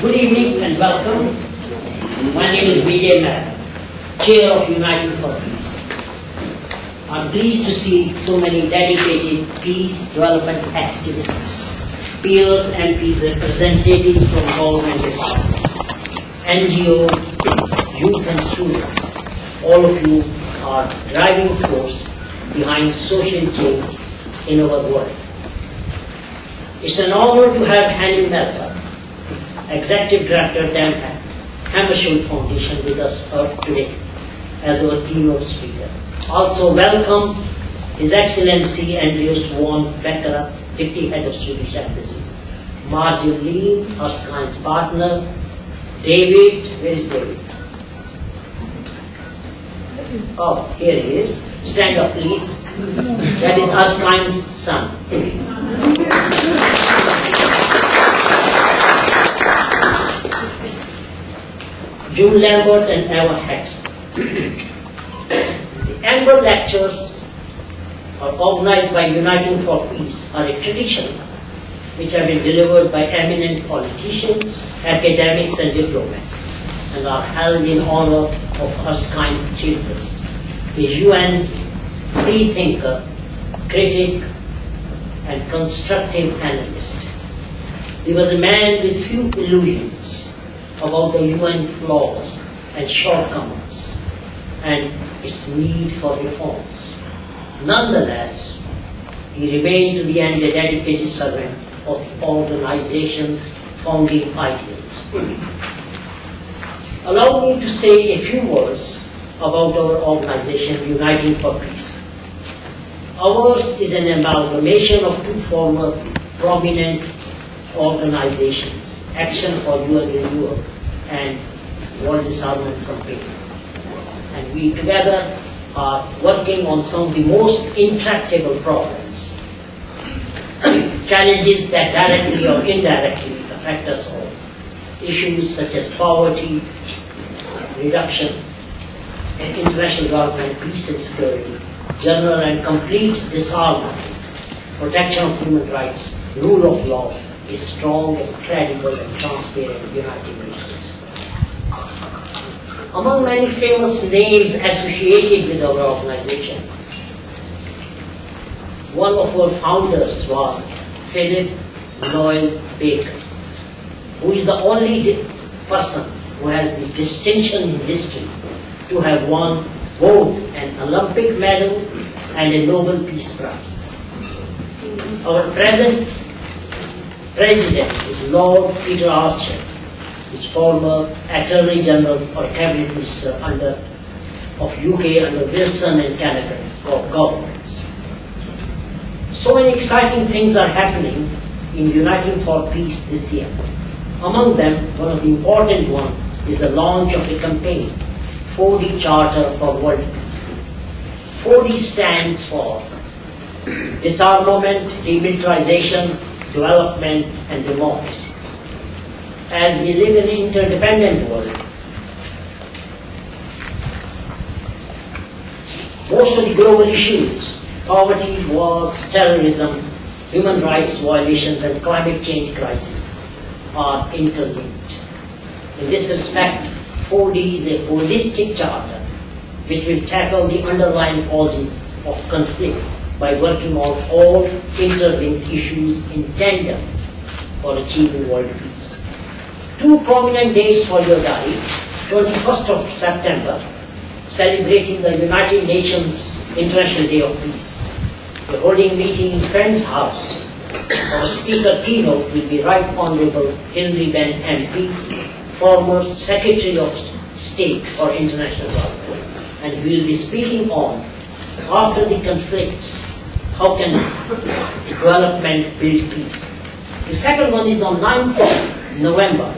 Good evening and welcome. My name is Vijay Mehta, Chair of Uniting for Peace. I'm pleased to see so many dedicated peace development activists, peers, MPs, representatives from government departments, NGOs, youth and students. All of you are driving force behind social change in our world. It's an honor to have Hanny Mehta, Executive Director, Dag Hammarskjold Foundation, with us today as our keynote speaker. Also welcome His Excellency Andreas von Becker, Deputy Head of Swedish Embassy, Hammarskjld, Erskine's partner, David, where is David? Oh, here he is. Stand up, please. That is Erskine's son. June Lambert and Eva Hex. The Amber Lectures are organized by Uniting for Peace, are a tradition which have been delivered by eminent politicians, academics and diplomats, and are held in honor of Erskine Childers, a UN free-thinker, critic and constructive analyst. He was a man with few illusions about the UN flaws and shortcomings and its need for reforms. Nonetheless, he remained to the end a dedicated servant of the organization's founding ideals. Allow me to say a few words about our organization, Uniting for Peace. Ours is an amalgamation of two former prominent organizations, Action for UN Renewal and World Disarmament Campaign. And we together are working on some of the most intractable problems, challenges that directly or indirectly affect us all. Issues such as poverty, reduction, and international development, peace and security, general and complete disarmament, protection of human rights, rule of law, a strong and credible and transparent United Nations. Among many famous names associated with our organization, one of our founders was Philip Noel Baker, who is the only person who has the distinction in history to have won both an Olympic medal and a Nobel Peace Prize. Our present President is Lord Peter Archer, his former Attorney General or Cabinet Minister of UK under Wilson and Canada governments. So many exciting things are happening in Uniting for Peace this year. Among them, one of the important ones is the launch of a campaign, 4D Charter for World Peace. 4D stands for disarmament, demilitarization, development and democracy. As we live in an interdependent world, most of the global issues, poverty, wars, terrorism, human rights violations and climate change crisis, are interlinked. In this respect, 4D is a holistic charter which will tackle the underlying causes of conflict by working on all interlinked issues in tandem for achieving world peace. Two prominent dates for your diary: 21st of September, celebrating the United Nations International Day of Peace. We're holding a meeting in Friend's House. Our speaker keynote will be Right Honorable Hilary Benn MP, former Secretary of State for International Development, and we will be speaking on, after the conflicts, how can development build peace. The second one is on 9th of November.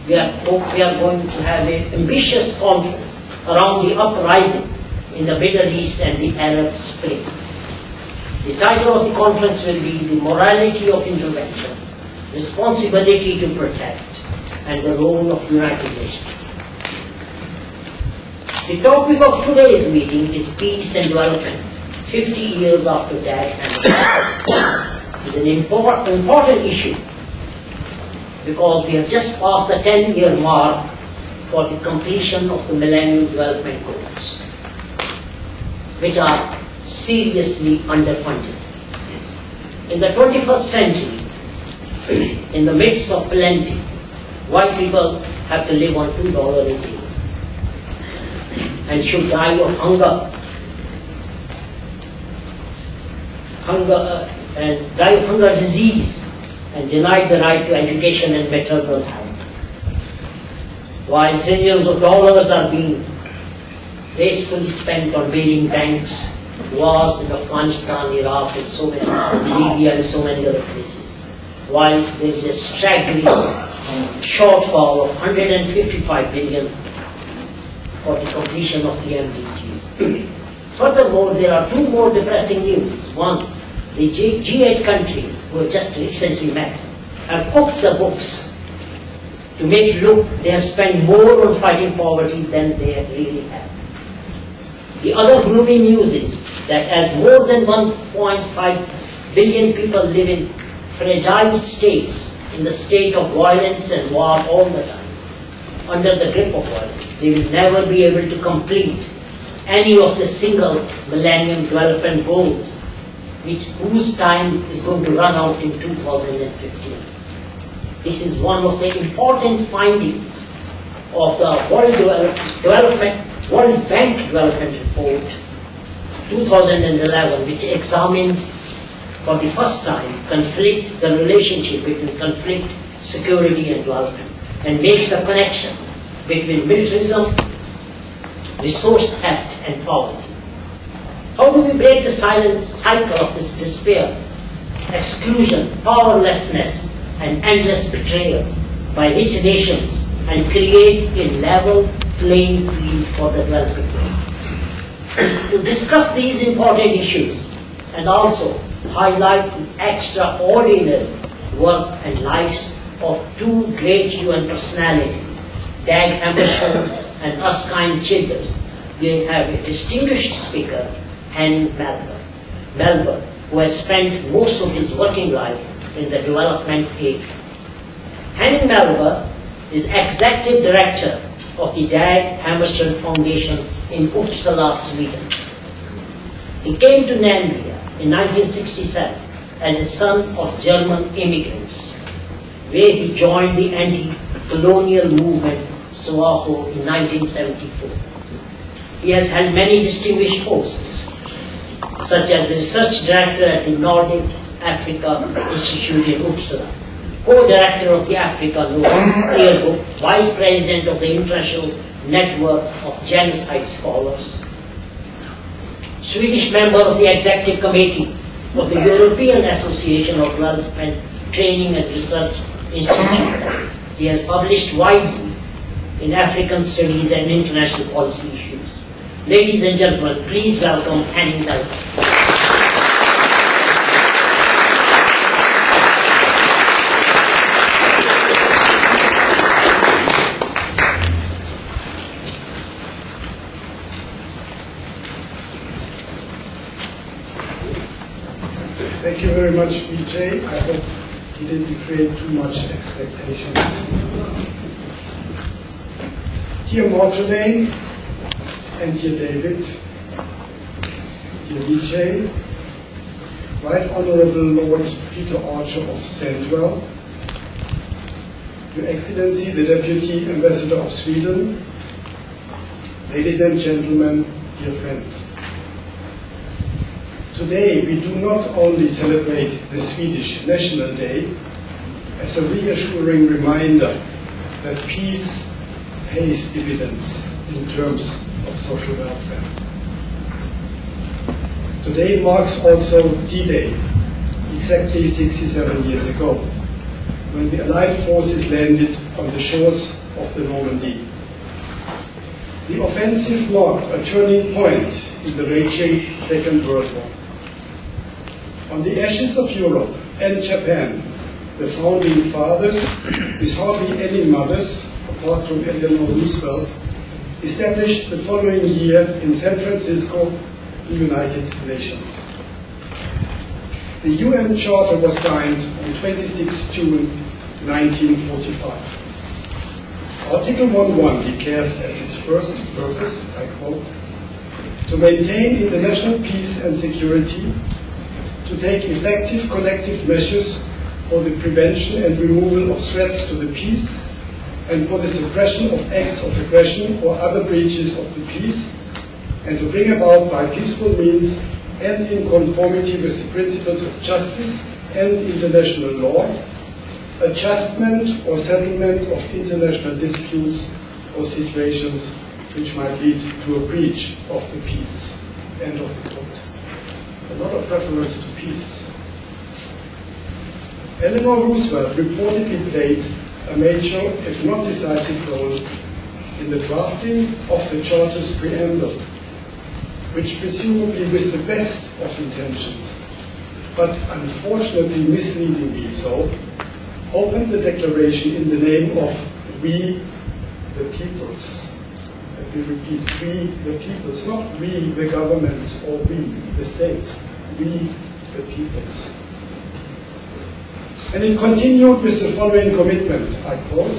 We are going to have an ambitious conference around the uprising in the Middle East and the Arab Spring. The title of the conference will be The Morality of Intervention, Responsibility to Protect, and the Role of United Nations. The topic of today's meeting is peace and development, 50 years after Dag Hammarskjold. It's an important issue because we have just passed the 10-year mark for the completion of the Millennium Development Goals, which are seriously underfunded. In the 21st century, in the midst of plenty, white people have to live on $2 a day and should die of hunger. Die of hunger disease, and denied the right to education and maternal health. While trillions of dollars are being wastefully spent on bailing banks, wars in Afghanistan, Iraq, and so many, Libya, and so many other places. While there is a staggering shortfall of $155 billion for the completion of the MDGs. Furthermore, there are two more depressing news. One, the G8 countries who have just recently met have cooked the books to make it look they have spent more on fighting poverty than they really have. The other gloomy news is that as more than 1.5 billion people live in fragile states, in the state of violence and war all the time, under the grip of violence, they will never be able to complete any of the single Millennium Development Goals, whose time is going to run out in 2015. This is one of the important findings of the World Bank Development Report 2011, which examines for the first time the relationship between conflict, security, and development, and makes the connection between militarism, resource theft, and poverty. How do we break the silent cycle of this despair, exclusion, powerlessness, and endless betrayal by rich nations and create a level playing field for the developing world? To discuss these important issues and also highlight the extraordinary work and lives of two great UN personalities, Dag Hammarskjold and Erskine Childers, we have a distinguished speaker, Henning Melber, who has spent most of his working life in the development aid. Henning Melber is Executive Director of the Dag Hammarskjold Foundation in Uppsala, Sweden. He came to Namibia in 1967 as a son of German immigrants, where he joined the anti-colonial movement SWAPO in 1974. He has held many distinguished posts, such as Research Director at the Nordic Africa Institute in Uppsala, Co-Director of the Africa Law Yearbook, Vice President of the International Network of Genocide Scholars, Swedish member of the Executive Committee of the European Association of Development Training and Research Institute. He has published widely in African studies and international policy issues. Ladies and gentlemen, please welcome Henning Melber. Thank you very much, Vijay. I hope he didn't create too much expectations. Dear Marjolaine and dear David, dear Vijay, Right Honorable Lord Peter Archer of Sandwell, Your Excellency the Deputy Ambassador of Sweden, ladies and gentlemen, dear friends. Today we do not only celebrate the Swedish National Day as a reassuring reminder that peace pays dividends in terms of social welfare. Today marks also D-Day, exactly 67 years ago, when the Allied forces landed on the shores of the Normandy. The offensive marked a turning point in the raging Second World War. On the ashes of Europe and Japan, the founding fathers, with hardly any mothers, apart from Eleanor Roosevelt, established the following year in San Francisco the United Nations. The UN Charter was signed on 26 June 1945. Article 1.1 declares as its first purpose, I quote, to maintain international peace and security, to take effective collective measures for the prevention and removal of threats to the peace, and for the suppression of acts of aggression or other breaches of the peace, and to bring about by peaceful means and in conformity with the principles of justice and international law, adjustment or settlement of international disputes or situations which might lead to a breach of the peace. End of the quote. A lot of reference to peace. Eleanor Roosevelt reportedly played a major, if not decisive, role in the drafting of the Charter's preamble, which presumably with the best of intentions, but unfortunately misleadingly so, opened the declaration in the name of we the peoples. Let me repeat, we the peoples, not we the governments or we the states, we the peoples. And it continued with the following commitment, I quote,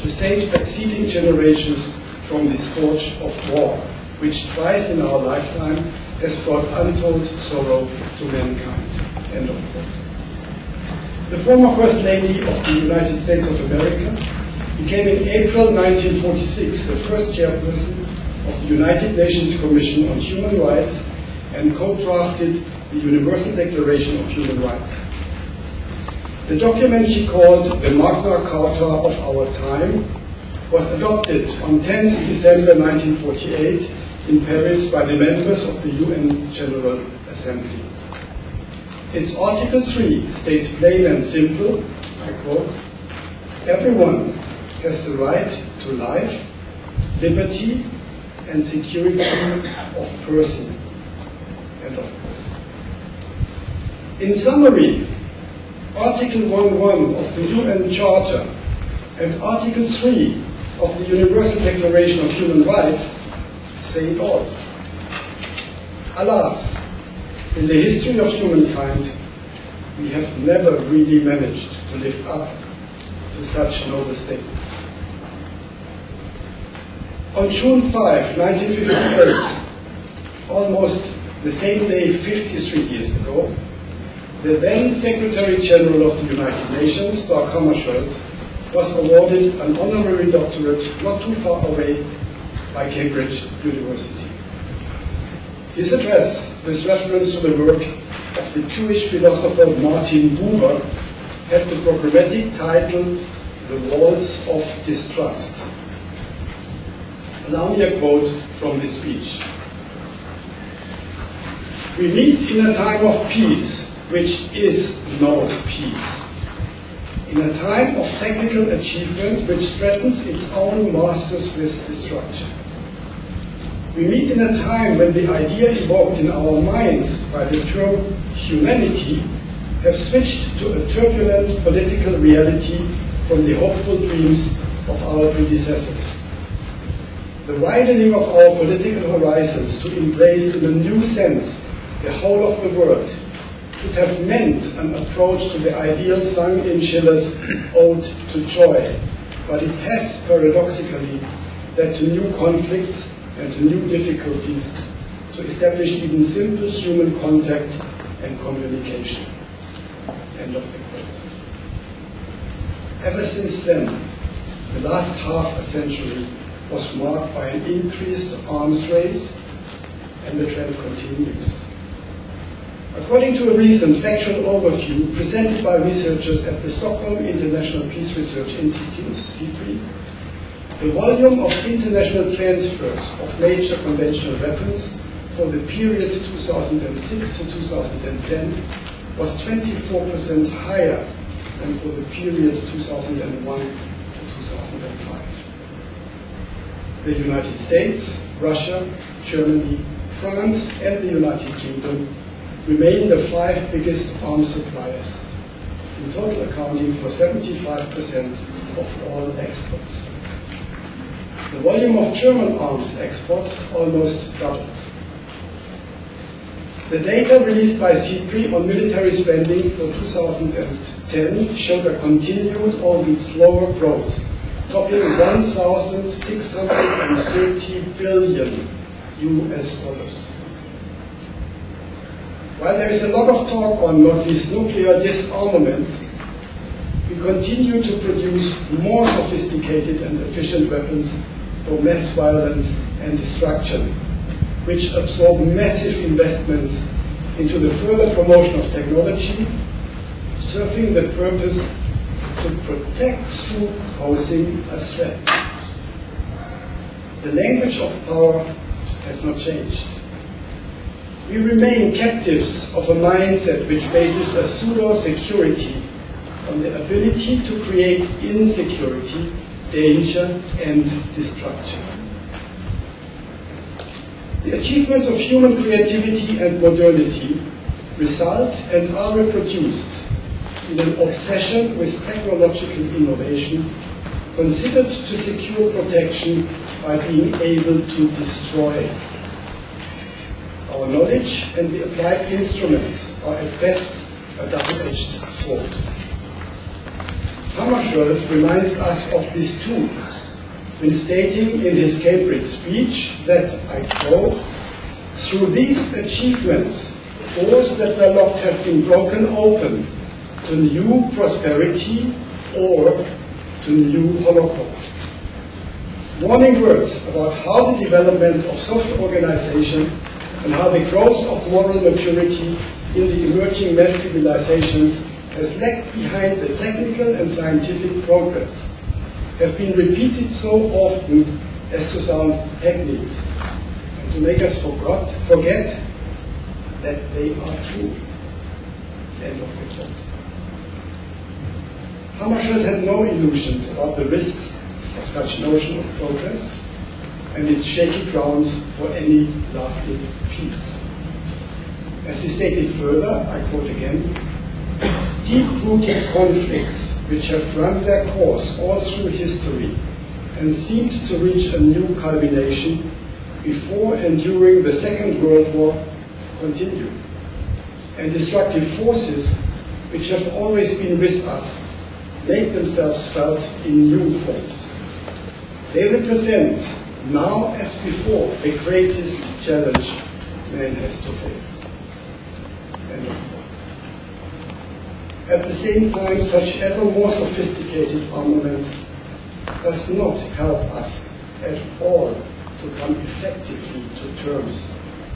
to save succeeding generations from the scourge of war, which twice in our lifetime has brought untold sorrow to mankind. End of quote. The former First Lady of the United States of America became in April 1946 the first chairperson of the United Nations Commission on Human Rights and co-drafted the Universal Declaration of Human Rights. The document she called the Magna Carta of our time was adopted on 10th December 1948 in Paris by the members of the UN General Assembly. Its Article 3 states plain and simple, I quote, everyone has the right to life, liberty, and security of person. End of quote. In summary, Article 1.1 of the UN Charter and Article 3 of the Universal Declaration of Human Rights say it all. Alas, in the history of humankind, we have never really managed to live up to such noble statements. On June 5, 1958, almost the same day 53 years ago, the then Secretary General of the United Nations, Dag Hammarskjold, was awarded an honorary doctorate not too far away by Cambridge University. His address, with reference to the work of the Jewish philosopher Martin Buber, had the programmatic title, The Walls of Distrust. Allow me a quote from this speech. We meet in a time of peace, which is no peace. In a time of technical achievement which threatens its own masters with destruction. We meet in a time when the idea evoked in our minds by the term humanity have switched to a turbulent political reality from the hopeful dreams of our predecessors. The widening of our political horizons to embrace in a new sense the whole of the world should have meant an approach to the ideal sung in Schiller's Ode to Joy, but it has paradoxically led to new conflicts and to new difficulties to establish even simple human contact and communication. End of the quote. Ever since then, the last half a century was marked by an increased arms race, and the trend continues. According to a recent factual overview presented by researchers at the Stockholm International Peace Research Institute, CIPRI, the volume of international transfers of major conventional weapons for the period 2006 to 2010 was 24% higher than for the period 2001 to 2005. The United States, Russia, Germany, France, and the United Kingdom remain the 5 biggest arms suppliers, in total accounting for 75% of all exports. The volume of German arms exports almost doubled. The data released by CIPRI on military spending for 2010 showed a continued, albeit slower growth, topping 1,630 billion US dollars. While there is a lot of talk on not least nuclear disarmament, we continue to produce more sophisticated and efficient weapons for mass violence and destruction, which absorb massive investments into the further promotion of technology, serving the purpose to protect through posing a threat. The language of power has not changed. We remain captives of a mindset which bases a pseudo-security on the ability to create insecurity, danger, and destruction. The achievements of human creativity and modernity result and are reproduced in an obsession with technological innovation, considered to secure protection by being able to destroy. Our knowledge and the applied instruments are at best a double-edged sword. Hammarskjold reminds us of this too, when stating in his Cambridge speech that, I quote, "Through these achievements, doors that were locked have been broken open to new prosperity or to new holocausts." Warning words about how the development of social organization and how the growth of moral maturity in the emerging mass civilizations has lagged behind the technical and scientific progress have been repeated so often as to sound hackneyed and to make us forget that they are true. End of the quote. Hammarskjold had no illusions about the risks of such notion of progress and its shaky grounds for any lasting peace. As he stated further, I quote again, "Deep-rooted conflicts which have run their course all through history and seemed to reach a new culmination before and during the Second World War continue. And destructive forces which have always been with us make themselves felt in new forms. They represent, now as before, the greatest challenge man has to face." End of quote. At the same time, such ever more sophisticated armament does not help us at all to come effectively to terms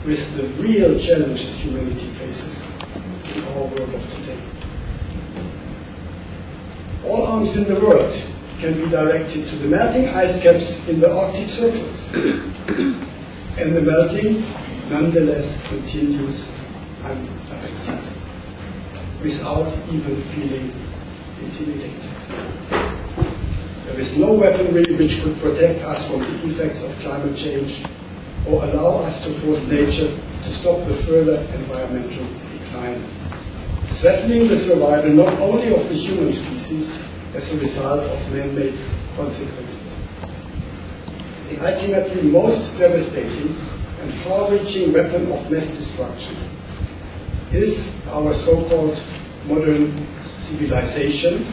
with the real challenges humanity faces in our world of today. All arms in the world can be directed to the melting ice caps in the Arctic circles, and the melting nonetheless continues unabated, without even feeling intimidated. There is no weaponry which could protect us from the effects of climate change or allow us to force nature to stop the further environmental decline, threatening the survival not only of the human species as a result of man-made consequences. The ultimately most devastating and far-reaching weapon of mass destruction is our so-called modern civilization,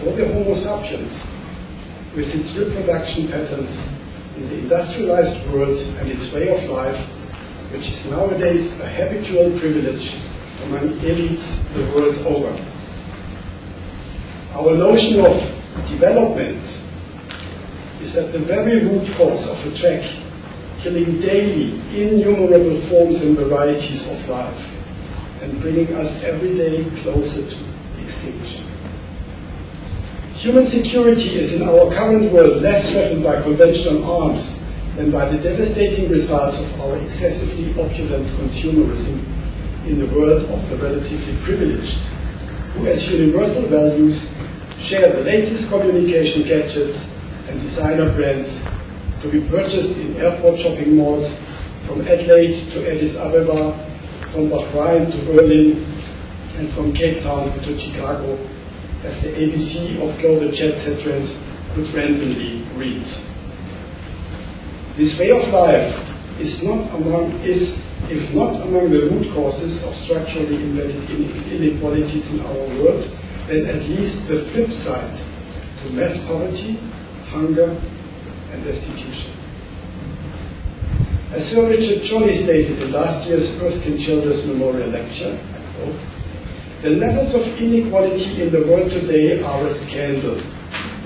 or the Homo sapiens, with its reproduction patterns in the industrialized world and its way of life, which is nowadays a habitual privilege among elites the world over. Our notion of development is at the very root cause of a track, killing daily innumerable forms and varieties of life, and bringing us every day closer to extinction. Human security is in our current world less threatened by conventional arms than by the devastating results of our excessively opulent consumerism in the world of the relatively privileged, who as universal values share the latest communication gadgets and designer brands to be purchased in airport shopping malls from Adelaide to Addis Ababa, from Bahrain to Berlin, and from Cape Town to Chicago, as the ABC of global jet set trends could randomly read. This way of life is, if not among the root causes of structurally embedded inequalities in our world, then at least the flip side to mass poverty, hunger, and destitution. As Sir Richard Jolly stated in last year's Erskine Childers Memorial Lecture, I quote, "The levels of inequality in the world today are a scandal.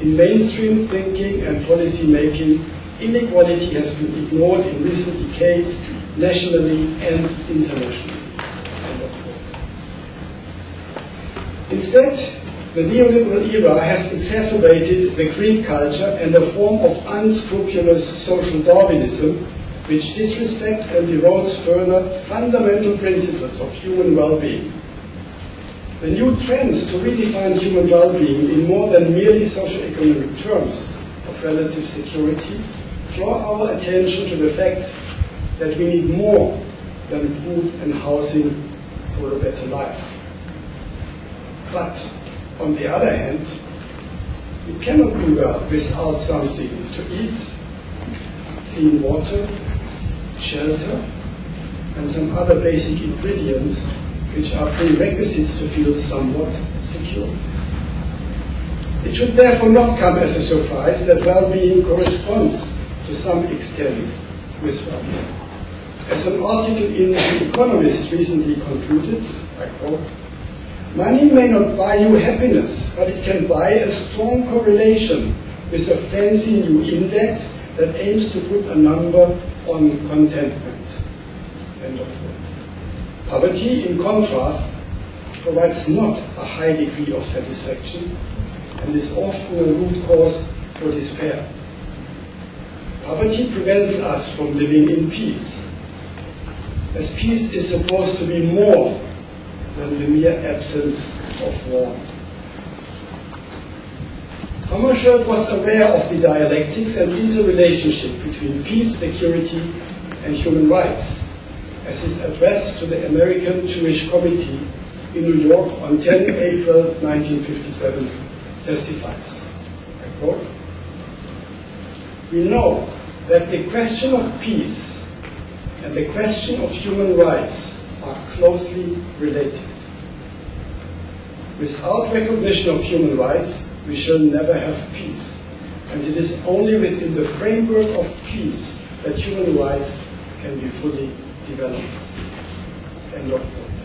In mainstream thinking and policy making, inequality has been ignored in recent decades, nationally and internationally." Instead, the neoliberal era has exacerbated the creed culture and a form of unscrupulous social Darwinism, which disrespects and erodes further fundamental principles of human well-being. The new trends to redefine human well-being in more than merely socio-economic terms of relative security draw our attention to the fact that we need more than food and housing for a better life. But, on the other hand, we cannot be well without something to eat, clean water, shelter, and some other basic ingredients which are prerequisites to feel somewhat secure. It should therefore not come as a surprise that well-being corresponds to some extent with wealth. As an article in The Economist recently concluded, I quote, "Money may not buy you happiness, but it can buy a strong correlation with a fancy new index that aims to put a number on contentment." End of quote. Poverty, in contrast, provides not a high degree of satisfaction and is often a root cause for despair. Poverty prevents us from living in peace, as peace is supposed to be more than the mere absence of war. Hammarskjold was aware of the dialectics and interrelationship between peace, security, and human rights, as his address to the American Jewish Committee in New York on 10 April 1957 testifies. I quote, "We know that the question of peace and the question of human rights are closely related. Without recognition of human rights, we shall never have peace, and it is only within the framework of peace that human rights can be fully developed." End of quote.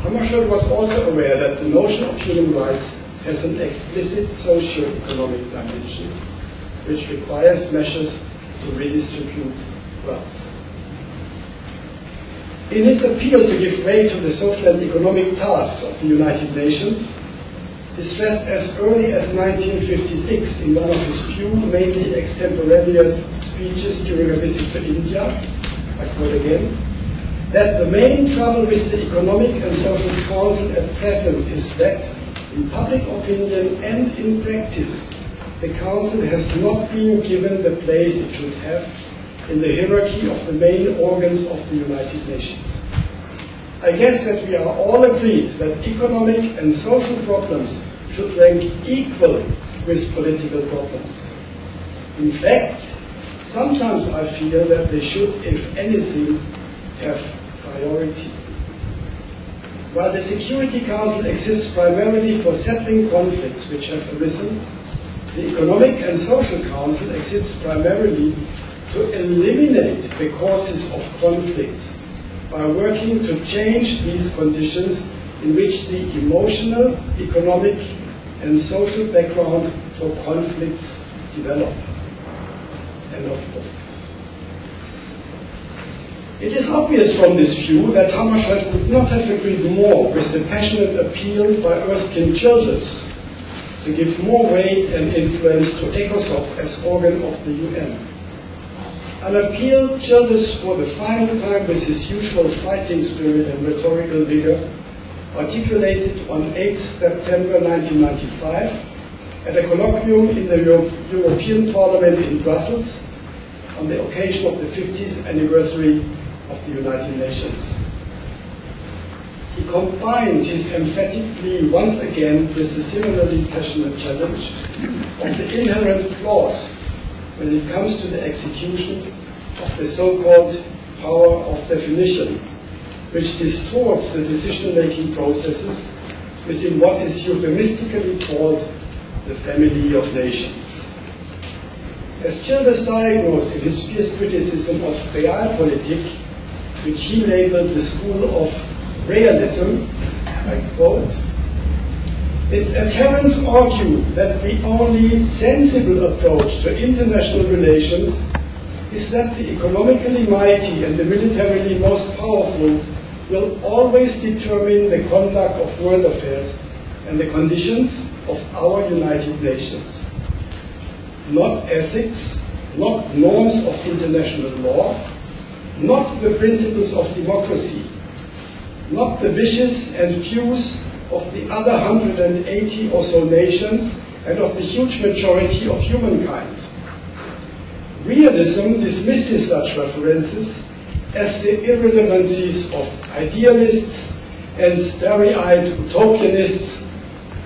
Hammarskjold was also aware that the notion of human rights has an explicit socio-economic dimension, which requires measures to redistribute wealth. In his appeal to give way to the social and economic tasks of the United Nations, he stressed as early as 1956 in one of his few, mainly extemporaneous speeches during a visit to India, I quote again, that the main trouble with the Economic and Social Council at present is that, in public opinion and in practice, the Council has not been given the place it should have in the hierarchy of the main organs of the United Nations. I guess that we are all agreed that economic and social problems should rank equal with political problems. In fact, sometimes I feel that they should, if anything, have priority. While the Security Council exists primarily for settling conflicts which have arisen, the Economic and Social Council exists primarily to eliminate the causes of conflicts by working to change these conditions in which the emotional, economic, and social background for conflicts develop. End of quote. It is obvious from this view that Hammarskjold could not have agreed more with the passionate appeal by Erskine Childers to give more weight and influence to ECOSOC as organ of the UN. An appeal Childers for the final time with his usual fighting spirit and rhetorical vigor articulated on 8 September 1995 at a colloquium in the European Parliament in Brussels on the occasion of the 50th anniversary of the United Nations. He combined his emphatic plea once again with the similarly passionate challenge of the inherent flaws when it comes to the execution of the so-called power of definition, which distorts the decision-making processes within what is euphemistically called the family of nations. As Childers diagnosed in his fierce criticism of realpolitik, which he labeled the school of realism, I quote, its adherents argue that the only sensible approach to international relations is that the economically mighty and the militarily most powerful will always determine the conduct of world affairs and the conditions of our United Nations. Not ethics, not norms of international law, not the principles of democracy, not the wishes and views of the other 180 or so nations and of the huge majority of humankind. Realism dismisses such references as the irrelevancies of idealists and starry-eyed utopianists,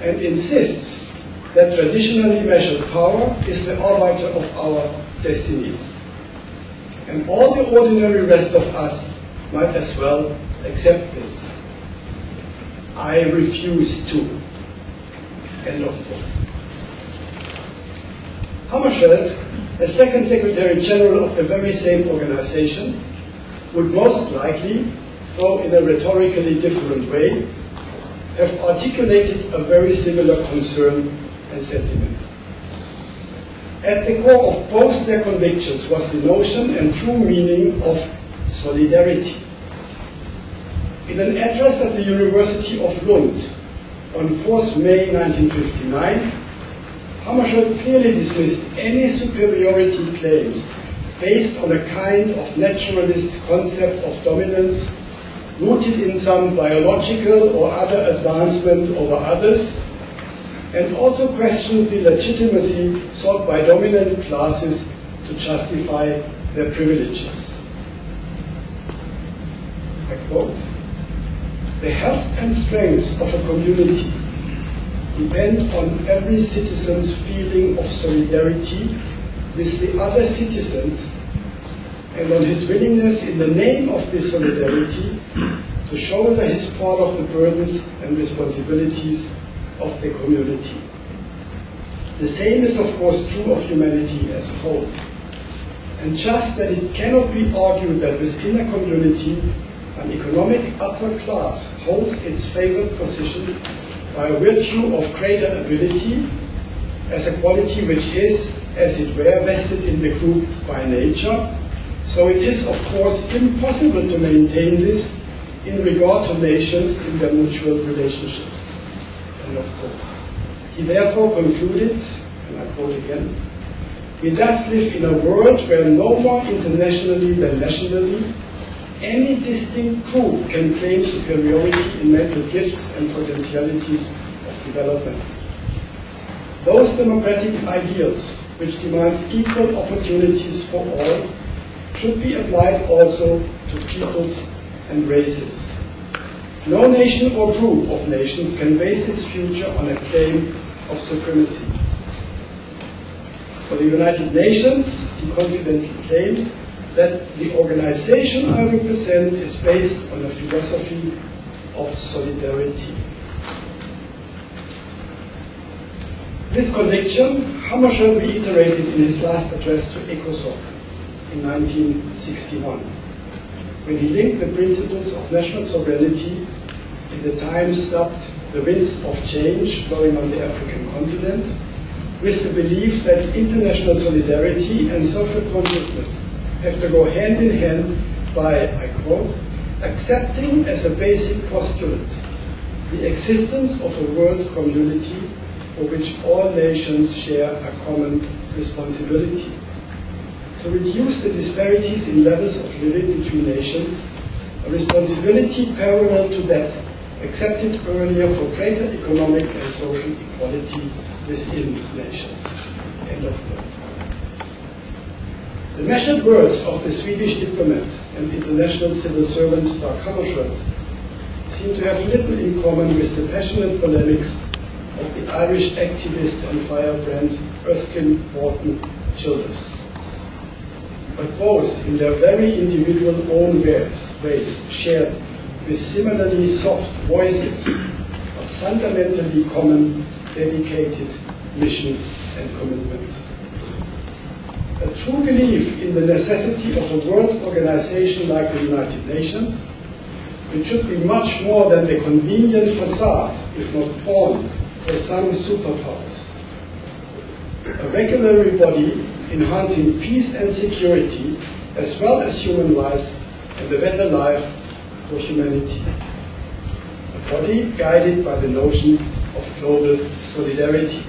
and insists that traditionally measured power is the arbiter of our destinies. And all the ordinary rest of us might as well accept this. I refuse to. End of quote. Hammarskjold, as second Secretary General of the very same organization, would most likely, though in a rhetorically different way, have articulated a very similar concern and sentiment. At the core of both their convictions was the notion and true meaning of solidarity. In an address at the University of Lund on 4th May 1959, Hammarskjold clearly dismissed any superiority claims based on a kind of naturalist concept of dominance rooted in some biological or other advancement over others, and also questioned the legitimacy sought by dominant classes to justify their privileges. I quote, "The health and strength of a community depend on every citizen's feeling of solidarity with the other citizens and on his willingness in the name of this solidarity to shoulder his part of the burdens and responsibilities of the community. The same is of course true of humanity as a whole. And just that it cannot be argued that within a community an economic upper class holds its favored position by virtue of greater ability as a quality which is, as it were, vested in the group by nature, so it is of course impossible to maintain this in regard to nations in their mutual relationships." End of quote. He therefore concluded, and I quote again, "We thus live in a world where no more internationally than nationally any distinct group can claim superiority in mental gifts and potentialities of development. Those democratic ideals which demand equal opportunities for all should be applied also to peoples and races. No nation or group of nations can base its future on a claim of supremacy. For the United Nations, he confidently claimed that the organization I represent is based on a philosophy of solidarity." This conviction Hammarskjold reiterated in his last address to ECOSOC in 1961, when he linked the principles of national sovereignty in the time dubbed the winds of change blowing on the African continent, with the belief that international solidarity and social consciousness have to go hand in hand by, I quote, "accepting as a basic postulate the existence of a world community for which all nations share a common responsibility. To reduce the disparities in levels of living between nations, a responsibility parallel to that accepted earlier for greater economic and social equality within nations." End of quote. The measured words of the Swedish diplomat and international civil servant Dag Hammarskjold seem to have little in common with the passionate polemics of the Irish activist and firebrand Erskine Walton Childers. but both in their very individual own ways shared with similarly soft voices, but fundamentally common, dedicated mission and commitment. A true belief in the necessity of a world organization like the United Nations, which should be much more than the convenient facade, if not pawn, for some superpowers. A regulatory body enhancing peace and security, as well as human rights and a better life for humanity. A body guided by the notion of global solidarity.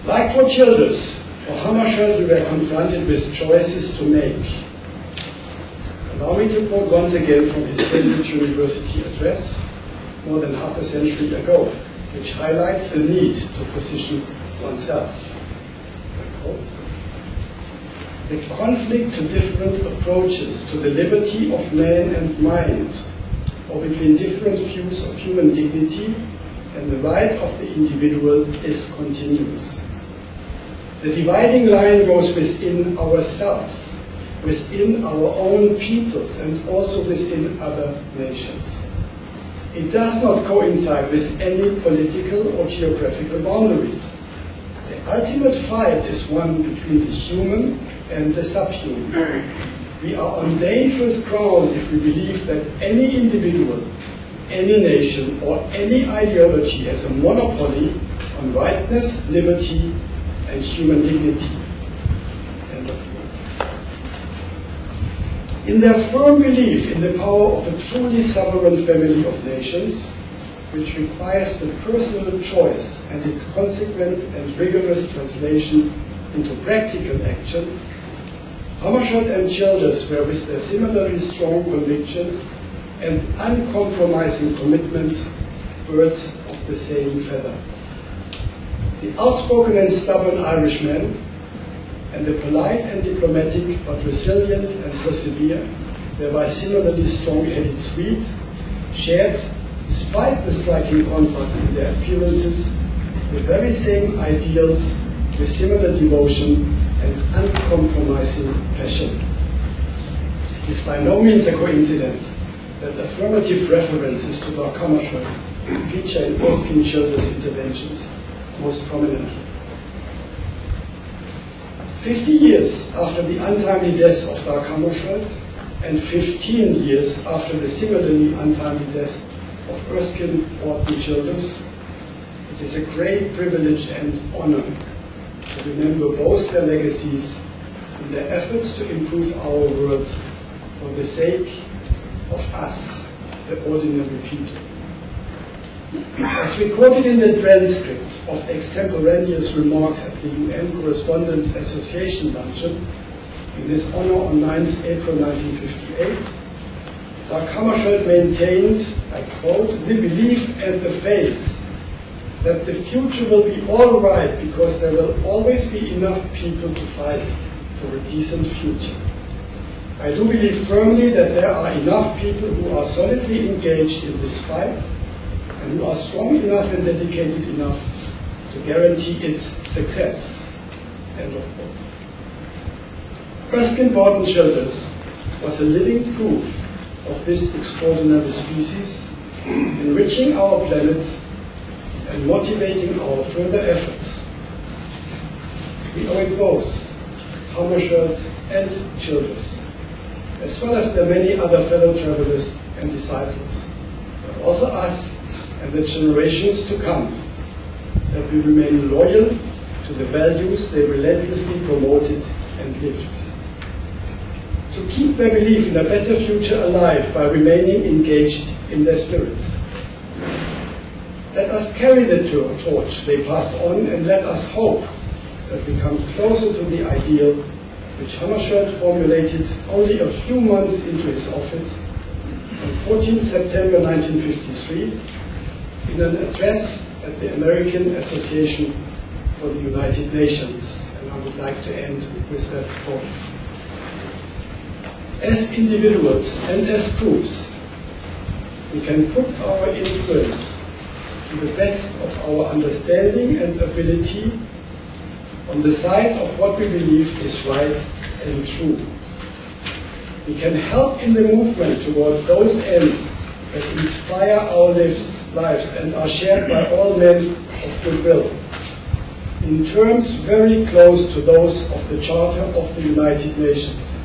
Like for Childers, for Hammarskjold, we were confronted with choices to make. Allow me to quote once again from his Cambridge University address more than half a century ago, which highlights the need to position oneself. I quote, "The conflict to different approaches to the liberty of man and mind, or between different views of human dignity and the right of the individual, is continuous. The dividing line goes within ourselves, within our own peoples, and also within other nations. It does not coincide with any political or geographical boundaries. The ultimate fight is one between the human and the subhuman. We are on dangerous ground if we believe that any individual, any nation, or any ideology has a monopoly on rightness, liberty, and human dignity." End of quote. In their firm belief in the power of a truly sovereign family of nations, which requires the personal choice and its consequent and rigorous translation into practical action, Hammarskjold and Childers were, with their similarly strong convictions and uncompromising commitments, birds of the same feather. The outspoken and stubborn Irishman and the polite and diplomatic but resilient and persevere, thereby similarly strong-headed Swede, shared, despite the striking contrast in their appearances, the very same ideals with similar devotion and uncompromising passion. It is by no means a coincidence that affirmative references to Dag Hammarskjold feature in Erskine Childers' interventions most prominently. 50 years after the untimely death of Dag Hammarskjold and 15 years after the similarly untimely death of Erskine Orton Childers, it is a great privilege and honor to remember both their legacies and their efforts to improve our world for the sake of us, the ordinary people. As recorded in the transcript of extemporaneous remarks at the UN Correspondents Association luncheon in his honor on 9th April 1958, Dag Hammarskjold maintained, I quote, "the belief and the faith that the future will be all right because there will always be enough people to fight for a decent future. I do believe firmly that there are enough people who are solidly engaged in this fight and who are strong enough and dedicated enough to guarantee its success." End of quote. Erskine Orton Childers was a living proof of this extraordinary species, enriching our planet and motivating our further efforts. We owe it both, Hammarskjold and Childers, as well as the many other fellow travelers and disciples, but also us and the generations to come, that we remain loyal to the values they relentlessly promoted and lived. To keep their belief in a better future alive by remaining engaged in their spirit. Let us carry the torch they passed on, and let us hope that we come closer to the ideal which Hammarskjold formulated only a few months into his office on 14 September 1953 in an address at the American Association for the United Nations. And I would like to end with that quote. "As individuals and as groups, we can put our influence to the best of our understanding and ability on the side of what we believe is right and true. We can help in the movement toward those ends that inspire our lives and are shared by all men of goodwill, in terms very close to those of the Charter of the United Nations.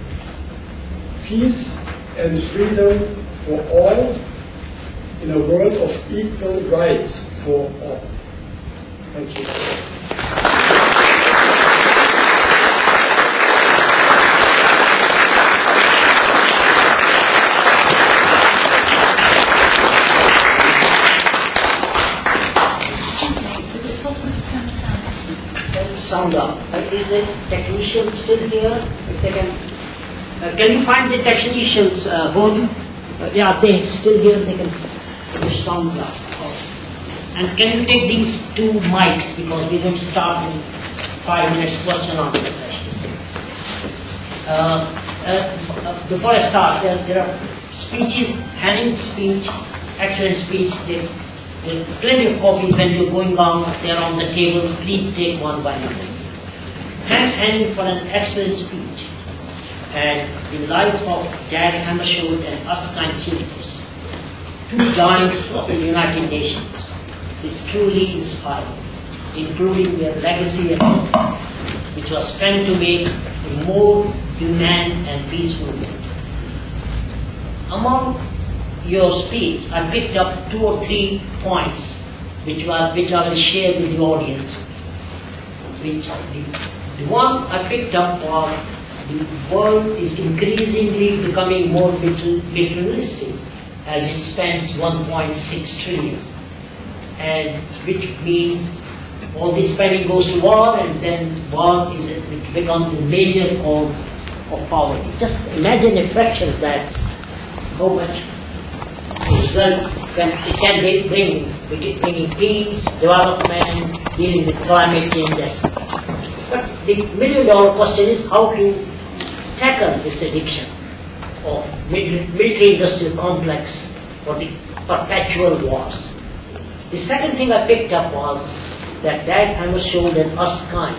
Peace and freedom for all in a world of equal rights for all. Thank you. Sound off. Is the technician still here? If they can you find the technicians, Gordon? Yeah, they're still here. They can push sound off. And can you take these two mics, because we're going to start in 5 minutes question and answer session. Before I start, there are speeches. Hanning's speech, excellent speech. There are plenty of copies when you're going on. They're on the table. Please take one by one. Thanks, Henning, for an excellent speech. And the life of Dag Hammarskjold and Askan Childers, 2 giants of the United Nations, is truly inspiring, including their legacy and work, which was spent to make a more humane and peaceful world. Among your speech, I picked up 2 or 3 points which I will share with the audience. The one I picked up was the world is increasingly becoming more materialistic as it spends 1.6 trillion, and which means all the spending goes to war, and then war it becomes a major cause of poverty. Just imagine a fraction of that, how much result it can bring, bringing peace, development, dealing with climate change, etc. But the million-dollar question is how to tackle this addiction of military-industrial complex or the perpetual wars. The second thing I picked up was that Dag Hammarskjold and Askan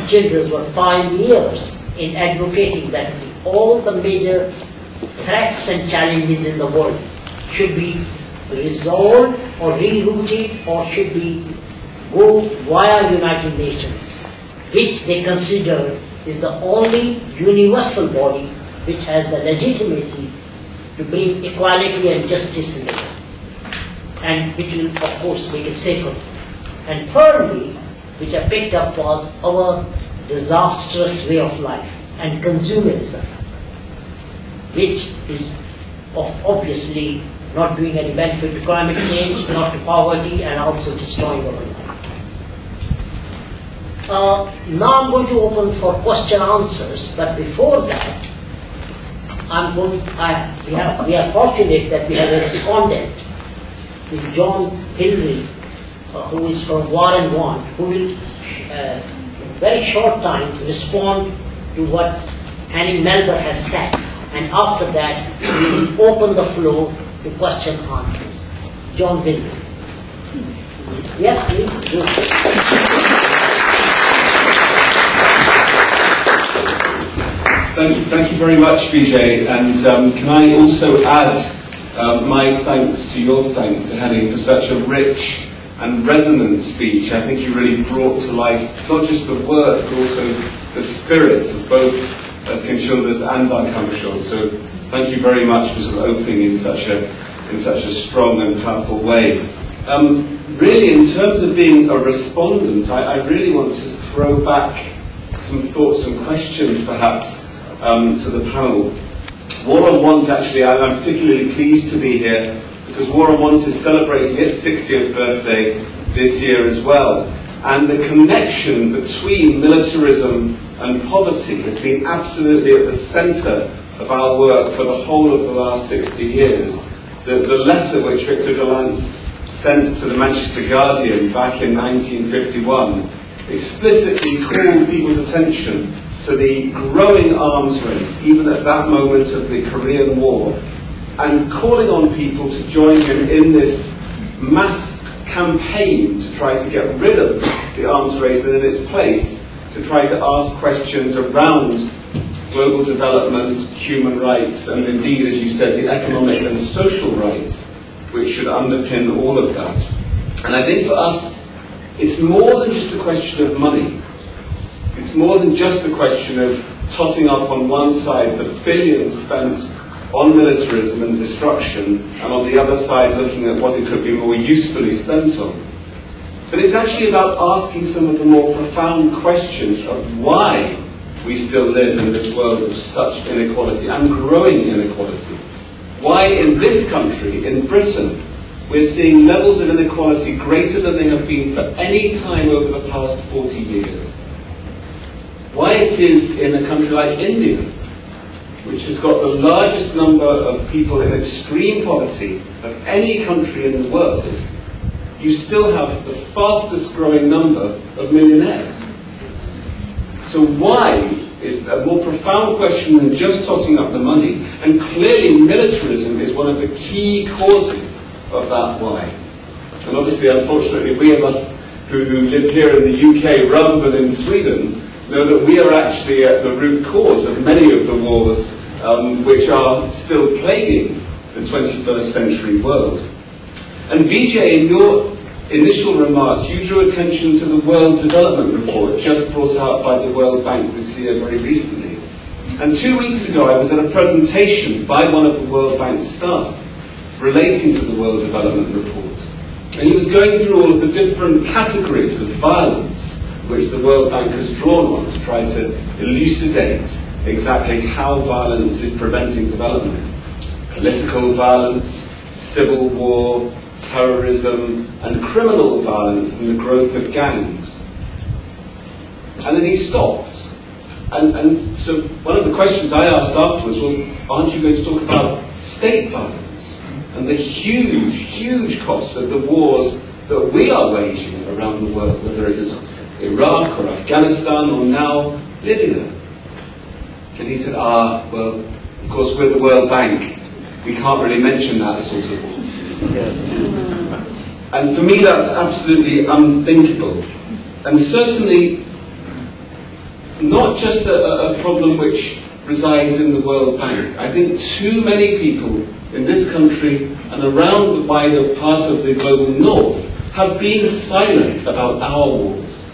Childers were pioneers in advocating that all the major threats and challenges in the world should be resolved or rerouted, or should be go via United Nations, which they consider is the only universal body which has the legitimacy to bring equality and justice in the world, and which will of course make it safer. And thirdly, which I picked up, was our disastrous way of life and consumerism, which is obviously not doing any benefit to climate change, not to poverty, and also destroying our life. Now I'm going to open for question answers, but before that, we are fortunate that we have a respondent, John Hillary, who is from War and Want, who will, very short time, respond to what Henning Melber has said, and after that we will open the floor to question answers. John Hillary. Yes, please. Thank you very much, Vijay, and can I also add my thanks to your thanks to Henning for such a rich and resonant speech. I think you really brought to life not just the words but also the spirit of both Askan Childers and Dag Hammarskjold. So thank you very much for sort of opening in such a strong and powerful way. Really, in terms of being a respondent, I really want to throw back some thoughts and questions, perhaps, to the panel. War on Want, actually, I'm particularly pleased to be here because War on Want is celebrating its 60th birthday this year as well. And the connection between militarism and poverty has been absolutely at the centre of our work for the whole of the last 60 years. The letter which Victor Gallant sent to the Manchester Guardian back in 1951 explicitly called people's attention to the growing arms race, even at that moment of the Korean War, and calling on people to join him in this mass campaign to try to get rid of the arms race and in its place to try to ask questions around global development, human rights, and indeed, as you said, the economic and social rights which should underpin all of that. And I think for us, it's more than just a question of money. It's more than just a question of totting up on one side the billions spent on militarism and destruction, and on the other side looking at what it could be more usefully spent on. But it's actually about asking some of the more profound questions of why we still live in this world of such inequality and growing inequality. Why in this country, in Britain, we're seeing levels of inequality greater than they have been for any time over the past 40 years. Why it is in a country like India, which has got the largest number of people in extreme poverty of any country in the world, you still have the fastest growing number of millionaires. So why is a more profound question than just totting up the money, and clearly militarism is one of the key causes of that why. And obviously, unfortunately, we of us who live here in the UK rather than in Sweden know that we are actually at the root cause of many of the wars which are still plaguing the 21st century world. And Vijay, in your initial remarks, you drew attention to the World Development Report just brought out by the World Bank this year very recently. And 2 weeks ago I was at a presentation by one of the World Bank staff relating to the World Development Report. And he was going through all of the different categories of violence which the World Bank has drawn on to try to elucidate exactly how violence is preventing development. Political violence, civil war, terrorism, and criminal violence and the growth of gangs. And then he stopped. And so one of the questions I asked afterwards was, well, aren't you going to talk about state violence and the huge, huge cost of the wars that we are waging around the world, whether it is Iraq or Afghanistan or now Libya? And he said, well, of course we're the World Bank. We can't really mention that sort of war. And for me that's absolutely unthinkable. And certainly not just a problem which resides in the World Bank. I think too many people in this country and around the wider part of the global north have been silent about our wars.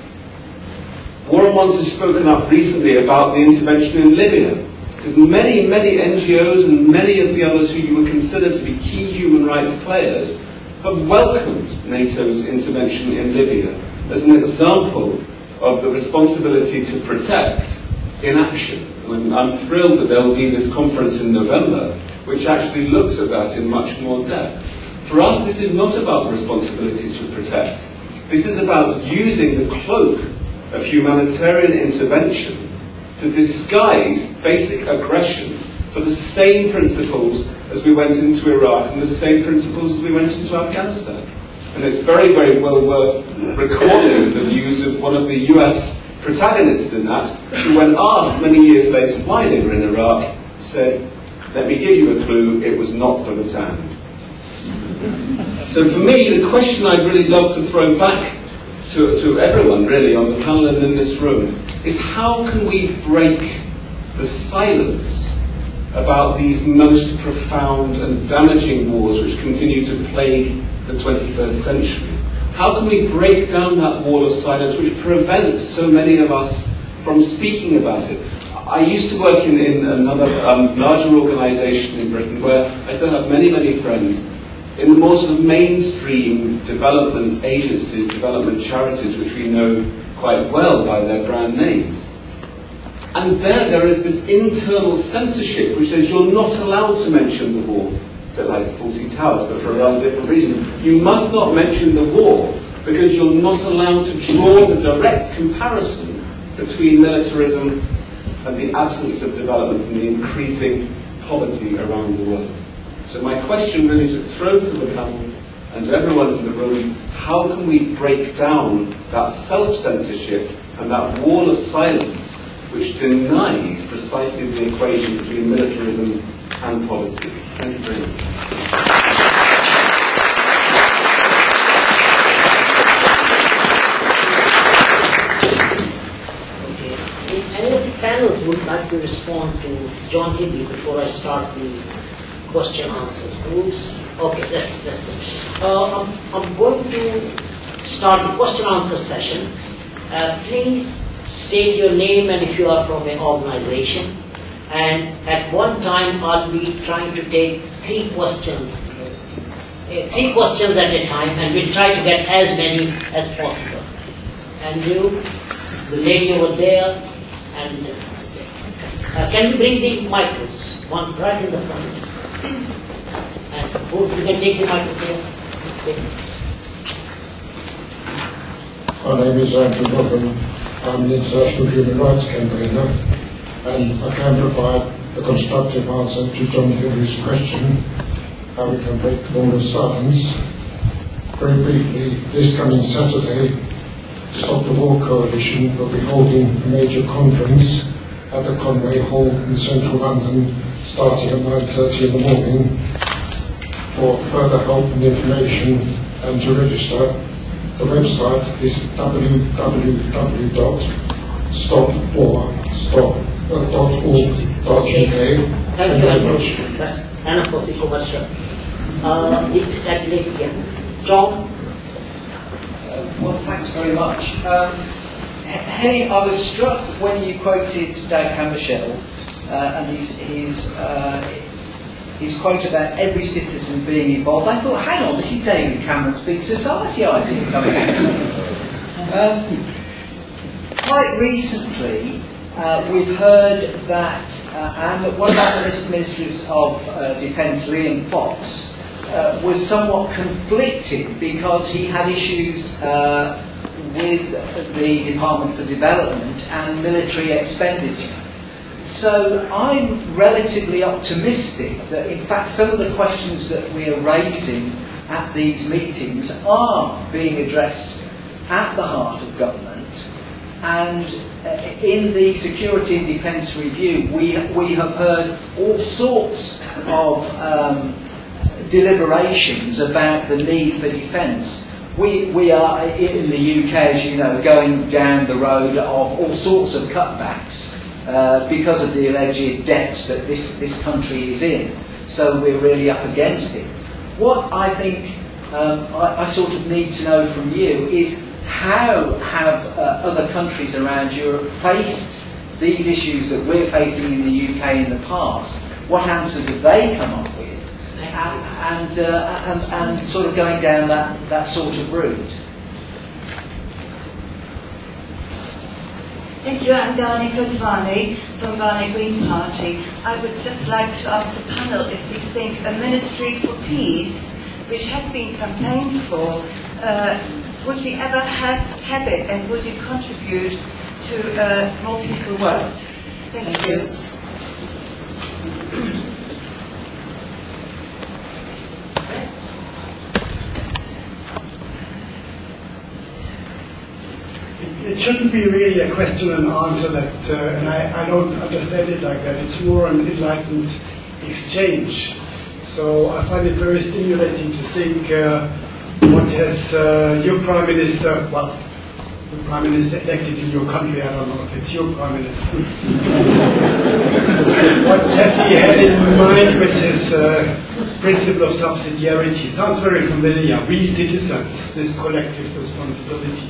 Warren has spoken up recently about the intervention in Libya, because many, many NGOs and many of the others who you would consider to be key human rights players have welcomed NATO's intervention in Libya as an example of the responsibility to protect in action. And I'm thrilled that there will be this conference in November which actually looks at that in much more depth. For us, this is not about the responsibility to protect. This is about using the cloak of humanitarian intervention to disguise basic aggression for the same principles as we went into Iraq and the same principles as we went into Afghanistan. And it's very, very well worth recalling the views of one of the US protagonists in that, who when asked many years later why they were in Iraq, said, let me give you a clue, it was not for the sand. So for me, the question I'd really love to throw back to everyone really on the panel and in this room is, how can we break the silence about these most profound and damaging wars which continue to plague the 21st century? How can we break down that wall of silence which prevents so many of us from speaking about it? I used to work in another larger organisation in Britain where I still have many, many friends in the more sort of mainstream development agencies, development charities, which we know quite well by their brand names. And there is this internal censorship which says you're not allowed to mention the war, a bit like Fawlty Towers, but for a rather different reason. You must not mention the war because you're not allowed to draw the direct comparison between militarism and the absence of development and the increasing poverty around the world. So my question really is to throw to the panel and to everyone in the room, how can we break down that self-censorship and that wall of silence which denies precisely the equation between militarism and poverty? Thank you very much. would like to respond to John Hidley before I start the question answer? Okay, let's go. I'm going to start the question answer session. Please state your name and if you are from an organization. And at one time, I'll be trying to take three questions at a time, and we'll try to get as many as possible. And you, the lady over there, and can you bring the microphones? One right in the front. And who you can take the microphone? My name is Andrew Robin. I'm the International Human Rights Campaigner, and I can provide a constructive answer to John Hillry's question, how we can break the wall of silence. Very briefly, this coming Saturday, Stop the War Coalition will be holding a major conference at the Conway Hall in central London, starting at 9:30 in the morning. For further help and information and to register, the website is www.stopwarstop.org.uk. Thank you very much. And of course, the commercial. That lady again. John? Well, thanks very much. Henny, I was struck when you quoted Dag Hammarskjold and his quote about every citizen being involved. I thought, hang on, this is David Cameron's big society idea coming out. Quite recently, we've heard that one of our ministers of Defence, Liam Fox, was somewhat conflicted because he had issues with the Department for Development and military expenditure. So I'm relatively optimistic that in fact some of the questions that we are raising at these meetings are being addressed at the heart of government, and in the Security and Defence Review we have heard all sorts of deliberations about the need for defence. We are in the UK, as you know, going down the road of all sorts of cutbacks because of the alleged debt that this country is in. So we're really up against it. What I think I sort of need to know from you is how have other countries around Europe faced these issues that we're facing in the UK in the past? What answers have they come up with? And sort of going down that sort of route. Thank you. I'm Garni Koswani from Barney Green Party. I would just like to ask the panel if they think a ministry for peace, which has been campaigned for, would we ever have it, and would it contribute to a more peaceful world? Thank you. It shouldn't be really a question and answer that, and I don't understand it like that. It's more an enlightened exchange. So I find it very stimulating to think what has your Prime Minister, well, the Prime Minister elected in your country, I don't know if it's your Prime Minister. What has he had in mind with his principle of subsidiarity? Sounds very familiar. We citizens, this collective responsibility.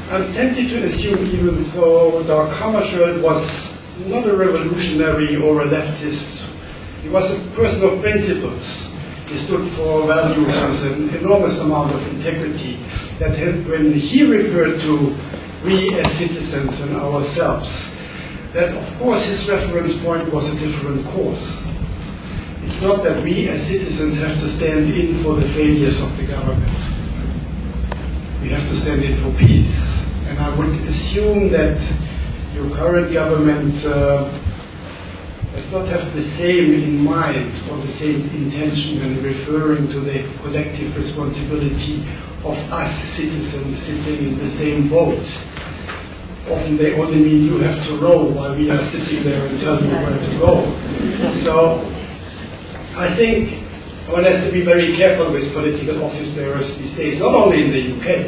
I'm tempted to assume even though Dag Hammarskjold was not a revolutionary or a leftist, he was a person of principles. He stood for values with an enormous amount of integrity that when he referred to we as citizens and ourselves, that of course his reference point was a different cause. It's not that we as citizens have to stand in for the failures of the government. We have to stand in for peace. And I would assume that your current government does not have the same in mind or the same intention when referring to the collective responsibility of us citizens sitting in the same boat. Often they only mean you have to row while we are sitting there and tell you where to go. So I think one has to be very careful with political office bearers these days, not only in the UK.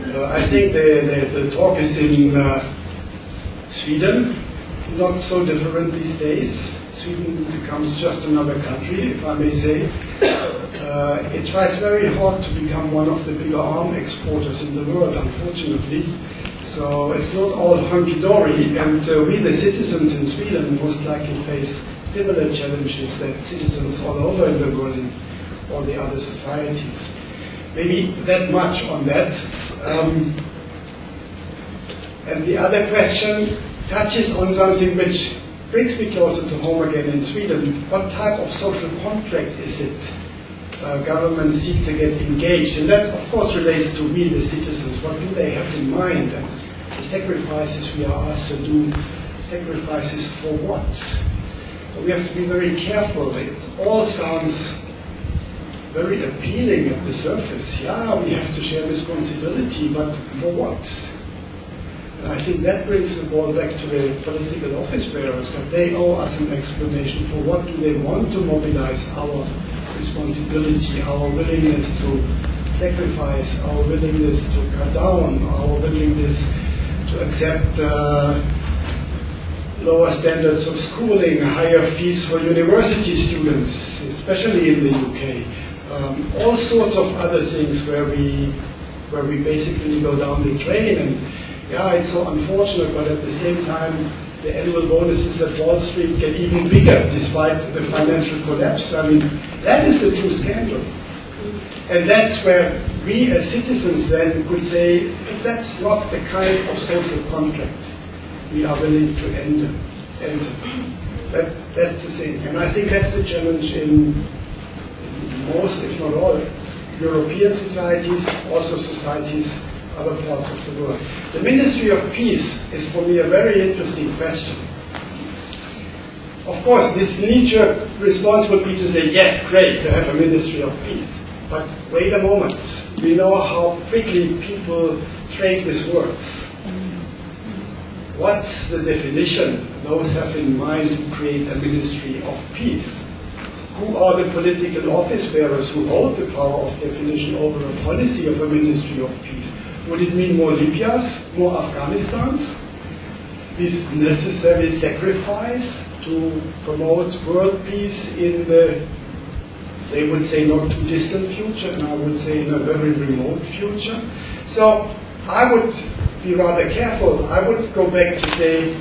I think the talk is in Sweden, not so different these days. Sweden becomes just another country, if I may say. It tries very hard to become one of the bigger arm exporters in the world, unfortunately. So it's not all hunky-dory, and we, the citizens in Sweden, most likely face similar challenges that citizens all over in the world in all the other societies. Maybe that much on that. And the other question touches on something which brings me closer to home again in Sweden. What type of social contract is it governments seek to get engaged? And that, of course, relates to we, the citizens. What do they have in mind? And the sacrifices we are asked to do, sacrifices for what? We have to be very careful. It all sounds very appealing at the surface. Yeah, we have to share responsibility, but for what? And I think that brings the ball back to the political office bearers, that they owe us an explanation for what do they want to mobilize our responsibility, our willingness to sacrifice, our willingness to cut down, our willingness to accept lower standards of schooling, higher fees for university students, especially in the UK. All sorts of other things where we basically go down the drain. And yeah, it's so unfortunate, but at the same time, the annual bonuses at Wall Street get even bigger despite the financial collapse. I mean, that is the true scandal. And that's where we as citizens then could say, that's not the kind of social contract we are willing to enter. That's the thing. And I think that's the challenge in most, if not all, European societies, also societies other parts of the world. The Ministry of Peace is for me a very interesting question. Of course, this knee-jerk response would be to say, yes, great to have a Ministry of Peace. But wait a moment. We know how quickly people trade with words. What's the definition those have in mind to create a Ministry of Peace? Who are the political office bearers who hold the power of definition over the policy of a Ministry of Peace? Would it mean more Libyas, more Afghanistans? Is necessary sacrifice to promote world peace in the, they would say, not too distant future, and I would say in a very remote future? So I would be rather careful. I would go back to say,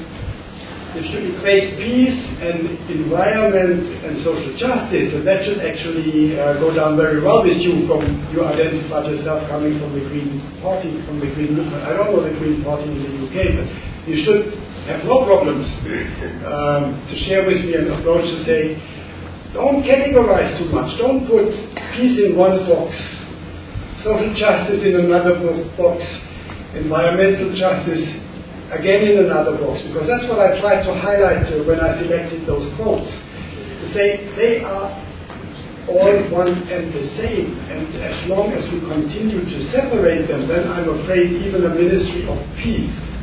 if you equate peace and environment and social justice, and that should actually go down very well with you. You identified yourself coming from the Green Party, from the Green Movement. I don't know the Green Party in the UK, but you should have no problems to share with me an approach to say, don't categorize too much. Don't put peace in one box, social justice in another box, environmental justice again in another box, because that's what I tried to highlight when I selected those quotes, to say they are all one and the same, and as long as we continue to separate them, then I'm afraid even a Ministry of Peace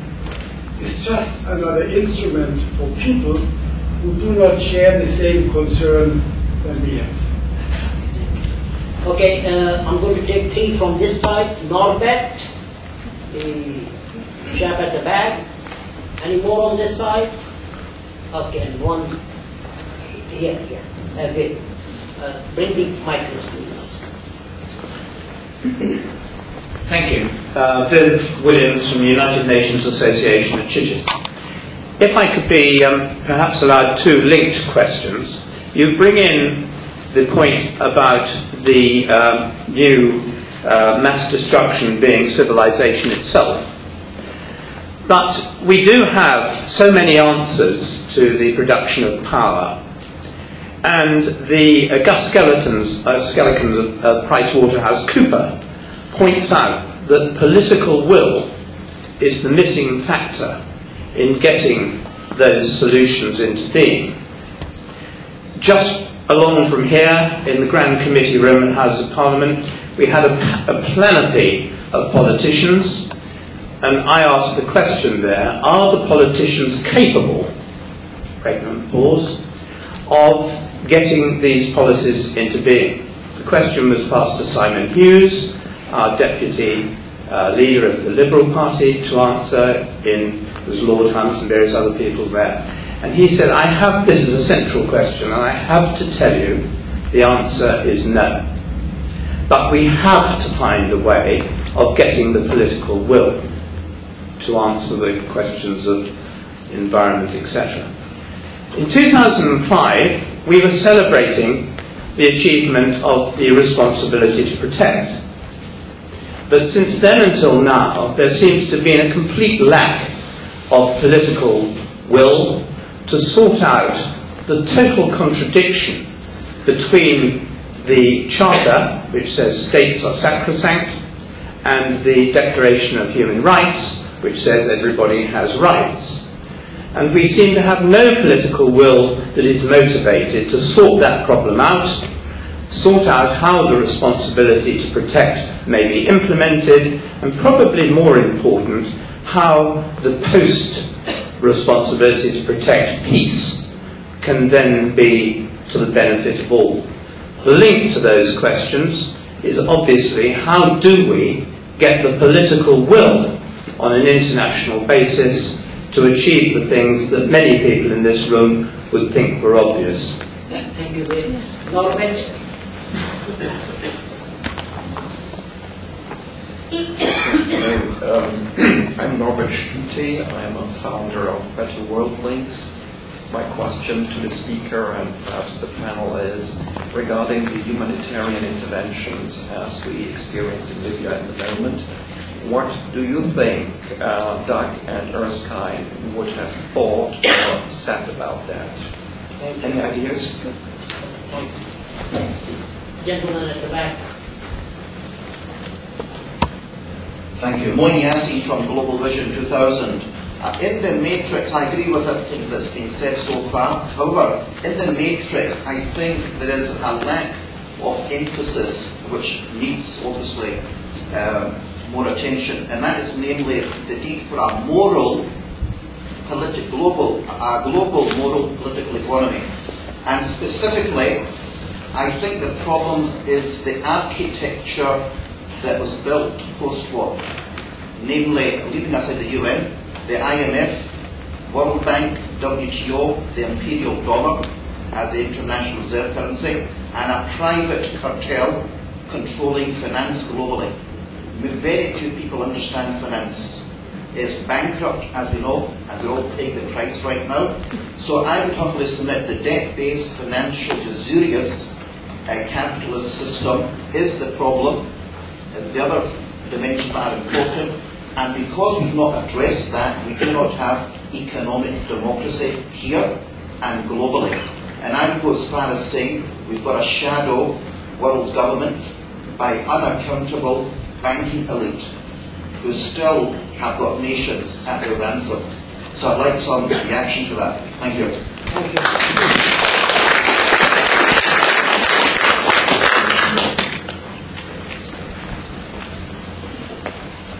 is just another instrument for people who do not share the same concern that we have. Okay, I'm going to take three from this side. Norbert, the chap at the back. Any more on this side? Okay, and one here. Wait. Bring the microphone, please. Thank you. Viv Williams from the United Nations Association at Chichester. If I could be perhaps allowed two linked questions. You bring in the point about the new mass destruction being civilization itself. But we do have so many answers to the production of power. And the Gus Skeleton of PricewaterhouseCoopers points out that political will is the missing factor in getting those solutions into being. Just along from here, in the Grand Committee room at House of Parliament, we had a plenary of politicians, and I asked the question there, are the politicians capable, pregnant pause, of getting these policies into being? The question was passed to Simon Hughes, our deputy leader of the Liberal Party, to answer in was Lord Hunt and various other people there. And he said, this is a central question, and I have to tell you, the answer is no. But we have to find a way of getting the political will to answer the questions of environment, etc. In 2005, we were celebrating the achievement of the responsibility to protect. But since then until now, there seems to have been a complete lack of political will to sort out the total contradiction between the Charter, which says states are sacrosanct, and the Declaration of Human Rights, which says everybody has rights. And we seem to have no political will that is motivated to sort that problem out, sort out how the responsibility to protect may be implemented, and probably more important, how the post-responsibility to protect piece can then be to the benefit of all. The link to those questions is obviously how do we get the political will on an international basis to achieve the things that many people in this room would think were obvious. Thank you very much. Norbert? I'm Norbert Stüte. I'm a founder of Better World Links. My question to the speaker and perhaps the panel is regarding the humanitarian interventions as we experience in Libya at the moment. What do you think Dag and Erskine would have thought or said about that? Any ideas? Thanks. Gentleman at the back. Thank you. Moin Yassi from Global Vision 2000. In the matrix, I agree with everything that's been said so far. However, in the matrix, I think there is a lack of emphasis which needs, obviously, more attention, and that is namely the need for a moral, global moral political economy. And specifically, I think the problem is the architecture that was built post-war, namely, leaving aside the UN, the IMF, World Bank, WTO, the imperial dollar as the international reserve currency, and a private cartel controlling finance globally. Very few people understand finance. It's bankrupt, as we know, and we're all paying the price right now. So I would humbly submit the debt-based, financial, usurious capitalist system is the problem. The other dimensions are important. And because we've not addressed that, we do not have economic democracy here and globally. And I would go as far as saying we've got a shadow world government by unaccountable banking elite who still have got nations at their ransom. So I'd like some reaction to that. Thank you. Thank you.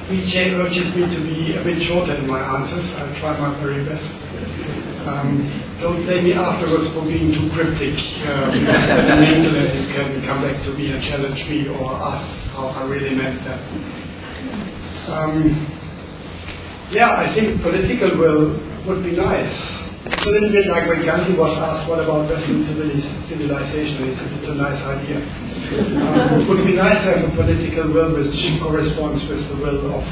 Vijay urges me to be a bit shorter in my answers. I'll try my very best. Don't blame me afterwards for being too cryptic. You can come back to me and challenge me or ask how I really meant that. Yeah, I think political will would be nice. It's a little bit like when Gandhi was asked what about Western civilization. He said it's a nice idea. It would be nice to have a political will which corresponds with the will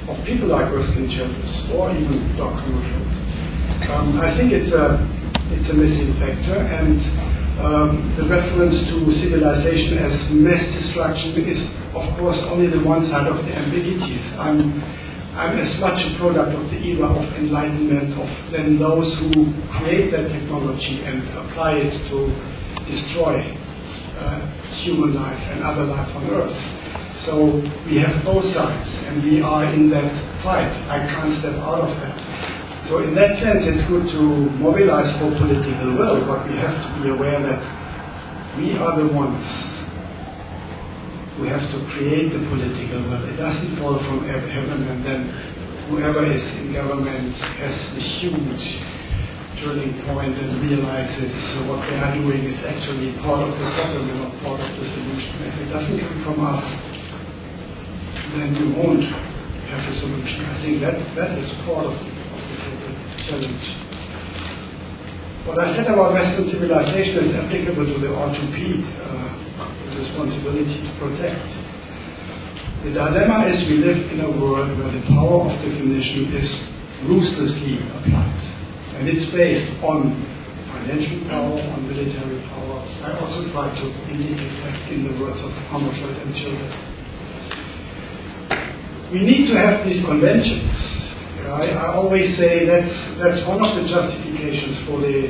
of people like Erskine Childers or even Dag Hammarskjold. I think it's a missing factor, and the reference to civilization as mass destruction is, of course, only the one side of the ambiguities. I'm as much a product of the era of enlightenment than those who create that technology and apply it to destroy human life and other life on Earth. So we have both sides, and we are in that fight. I can't step out of that. So in that sense, it's good to mobilize for political will, but we have to be aware that we are the ones who have to create the political will. It doesn't fall from heaven, and then whoever is in government has the huge turning point and realizes what they are doing is actually part of the problem and not part of the solution. If it doesn't come from us, then you won't have a solution. I think that is part of the challenge. What I said about Western civilization is applicable to the R2P, the responsibility to protect. The dilemma is we live in a world where the power of definition is ruthlessly applied. And it's based on financial power, on military power. I also try to indicate that in the words of Hammarskjold and Childers. We need to have these conventions. I always say that's one of the justifications for the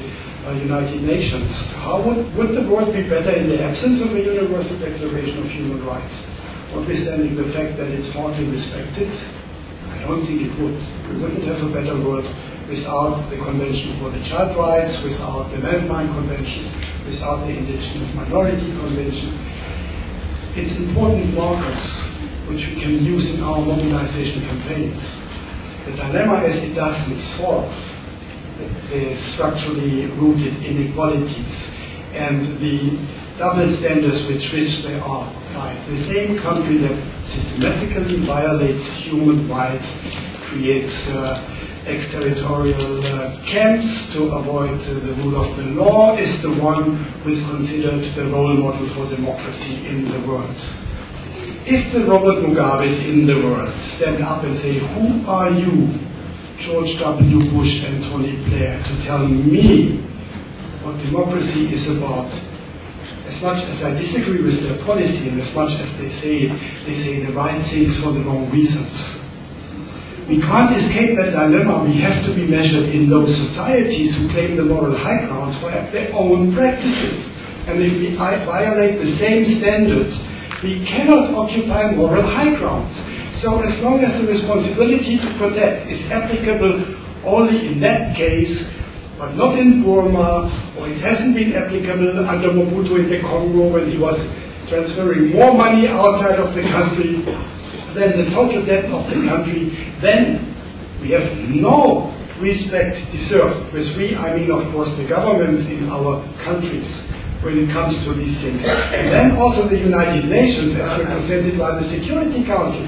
United Nations. How would the world be better in the absence of a universal declaration of human rights? Notwithstanding the fact that it's hardly respected, I don't think it would. We wouldn't have a better world without the Convention for the Child Rights, without the Landmine Convention, without the Indigenous Minority Convention. It's important markers which we can use in our mobilization campaigns. The dilemma is it doesn't solve the structurally rooted inequalities and the double standards with which they are applied. The same country that systematically violates human rights, creates exterritorial camps to avoid the rule of the law, is the one who is considered the role model for democracy in the world. If the Robert Mugabes in the world stand up and say, who are you, George W. Bush and Tony Blair, to tell me what democracy is about? As much as I disagree with their policy and as much as they say the right things for the wrong reasons. We can't escape that dilemma. We have to be measured in those societies who claim the moral high grounds for their own practices. And if we violate the same standards, we cannot occupy moral high grounds. So as long as the responsibility to protect is applicable only in that case, but not in Burma, or it hasn't been applicable under Mobutu in the Congo when he was transferring more money outside of the country than the total debt of the country, then we have no respect deserved. With we, I mean, of course, the governments in our countries when it comes to these things. And then also the United Nations, as represented by the Security Council,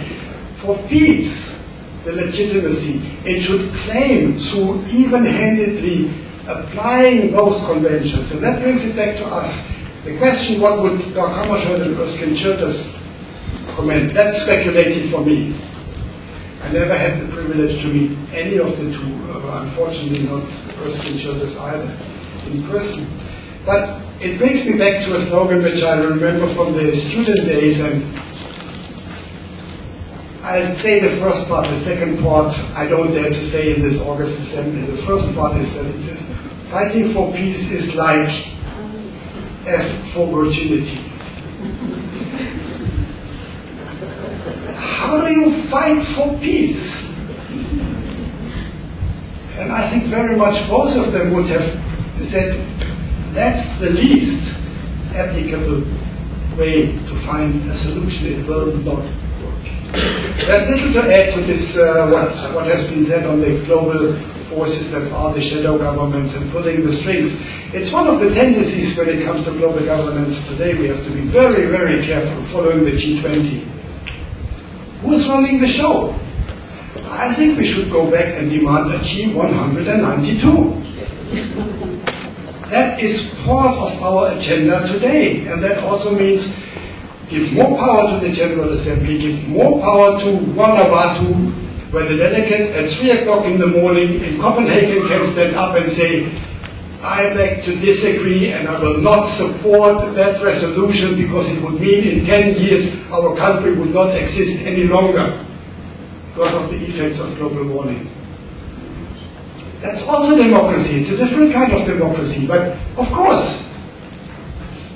forfeits the legitimacy. It should claim through even-handedly applying those conventions. And that brings it back to us. The question, what would Dag Hammarskjold and Erskine Childers comment? That's speculated for me. I never had the privilege to meet any of the two, unfortunately not Erskine Childers either, in person. But it brings me back to a slogan which I remember from the student days, and I'll say the first part. The second part I don't dare to say in this August assembly. The first part is that it says, fighting for peace is like F for virginity. How do you fight for peace? And I think very much both of them would have said, that's the least applicable way to find a solution. It will not work. There's little to add to this, what has been said on the global forces that are the shadow governments and pulling the strings. It's one of the tendencies when it comes to global governance today. We have to be very, very careful following the G20. Who's running the show? I think we should go back and demand a G192. That is part of our agenda today, and that also means give more power to the General Assembly, give more power to Vanuatu, where the delegate at 3 o'clock in the morning in Copenhagen can stand up and say, I beg to disagree and I will not support that resolution because it would mean in 10 years our country would not exist any longer because of the effects of global warming. That's also democracy. It's a different kind of democracy. But of course,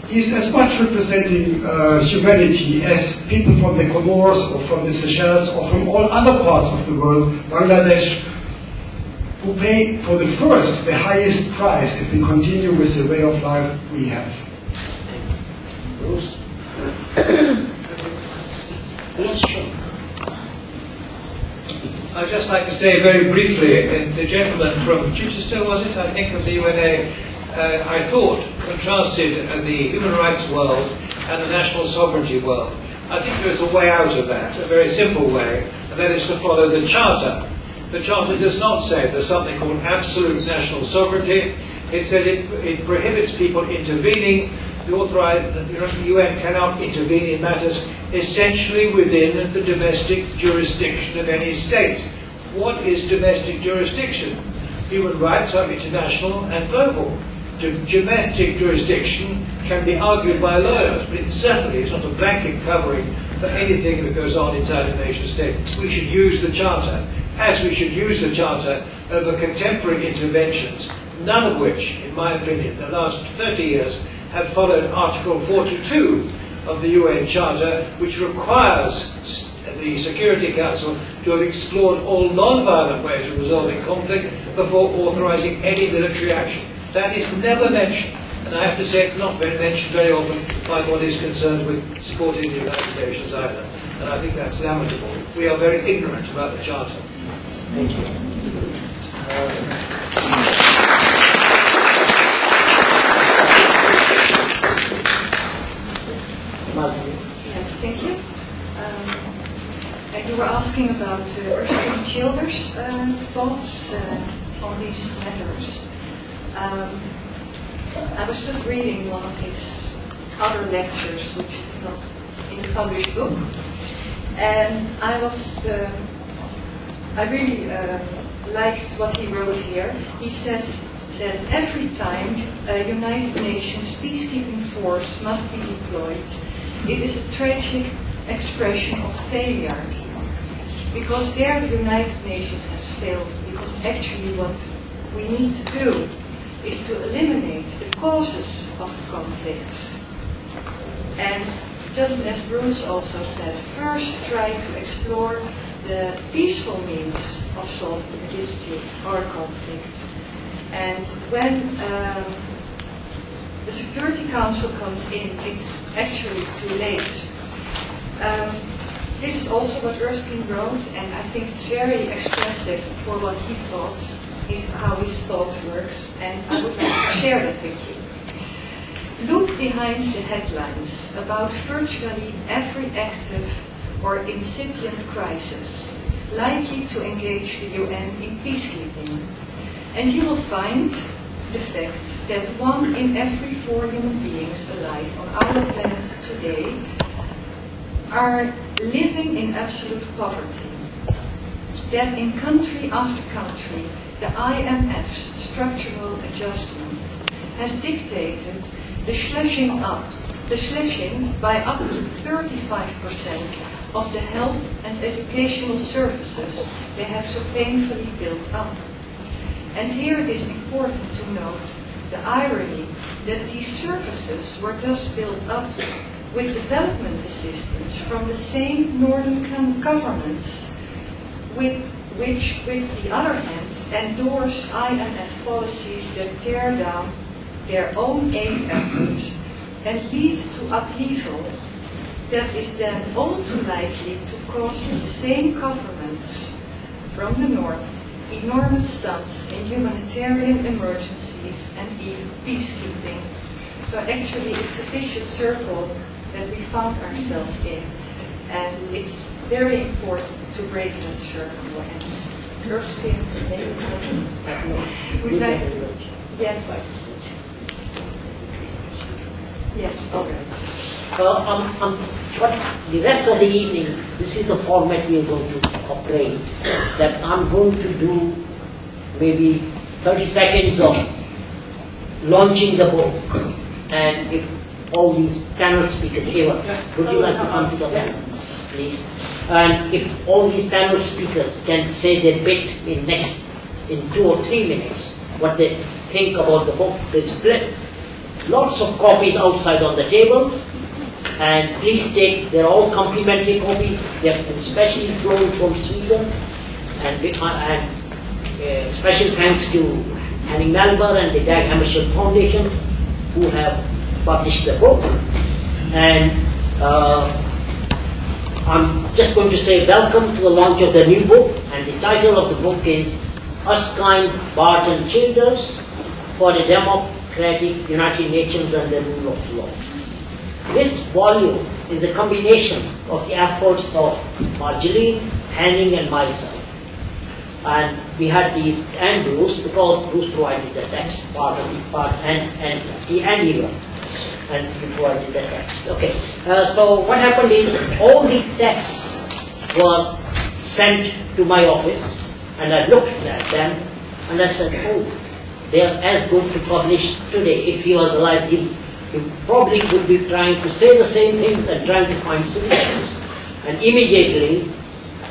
he's as much representing humanity as people from the Comoros or from the Seychelles or from all other parts of the world, Bangladesh, who pay for the first, the highest price if we continue with the way of life we have. Bruce? Yes, sure. I'd just like to say very briefly, the gentleman from Chichester, was it, I think, of the UNA, I thought, contrasted the human rights world and the national sovereignty world. I think there is a way out of that, a very simple way, and that is to follow the Charter. The Charter does not say there's something called absolute national sovereignty. It says it prohibits people intervening. The UN cannot intervene in matters essentially within the domestic jurisdiction of any state. What is domestic jurisdiction? Human rights are international and global. Domestic jurisdiction can be argued by lawyers, but it certainly is not a blanket covering for anything that goes on inside a nation state. We should use the Charter, as we should use the Charter over contemporary interventions, none of which, in my opinion, the last 30 years have followed Article 42 of the UN Charter, which requires the Security Council to have explored all non-violent ways of resolving conflict before authorising any military action. That is never mentioned, and I have to say it's not mentioned very often by what is concerned with supporting the United Nations either, and I think that's lamentable. We are very ignorant about the Charter. Thank you. Yes, thank you. And you were asking about Earthling Childers' thoughts on these matters. I was just reading one of his other lectures, which is not in the published book, and I really liked what he wrote here. He said that every time a United Nations peacekeeping force must be deployed, it is a tragic expression of failure, because there the United Nations has failed, because actually what we need to do is to eliminate the causes of the conflicts. And just as Bruce also said, first try to explore the peaceful means of solving a dispute or a conflict. And when the Security Council comes in, it's actually too late. This is also what Erskine wrote, and I think it's very expressive for what he thought, how his thoughts works, and I would like to share that with you. Look behind the headlines about virtually every active or incipient crisis likely to engage the UN in peacekeeping, and you will find the fact that 1 in every 4 human beings alive on our planet today are living in absolute poverty. That in country after country, the IMF's structural adjustment has dictated the slashing by up to 35% of the health and educational services they have so painfully built up. And here it is important to note the irony that these services were thus built up with development assistance from the same northern governments which, with the other hand, endorse IMF policies that tear down their own aid efforts and lead to upheaval that is then all too likely to cost the same governments from the north enormous sums in humanitarian emergencies and even peacekeeping. So actually it's a vicious circle that we found ourselves in, and it's very important to break that circle. And Erskine, maybe would like to, yes. Yes, all right. The rest of the evening, this is the format we are going to operate. That I'm going to do maybe 30 seconds of launching the book, and if all these panel speakers, Eva, would you like to come to the panel, please? And if all these panel speakers can say their bit in 2 or 3 minutes, what they think about the book. There's lots of copies outside on the tables, and please take, they're all complimentary copies. They're specially flown from Sweden, and special thanks to Henning Malmberg and the Dag Hammarskjold Foundation who have published the book. And I'm just going to say welcome to the launch of the new book, and the title of the book is Erskine, Barton Childers for a Democratic United Nations and the Rule of Law. This volume is a combination of the efforts of Marjorie, Henning and myself. And we had these, and Bruce, because Bruce provided the text, part of the part, and Eva, and he provided the text. Okay, so what happened is, all the texts were sent to my office, and I looked at them, and I said, oh, they are as good to publish today. If he was alive, he probably would be trying to say the same things and trying to find solutions. And immediately,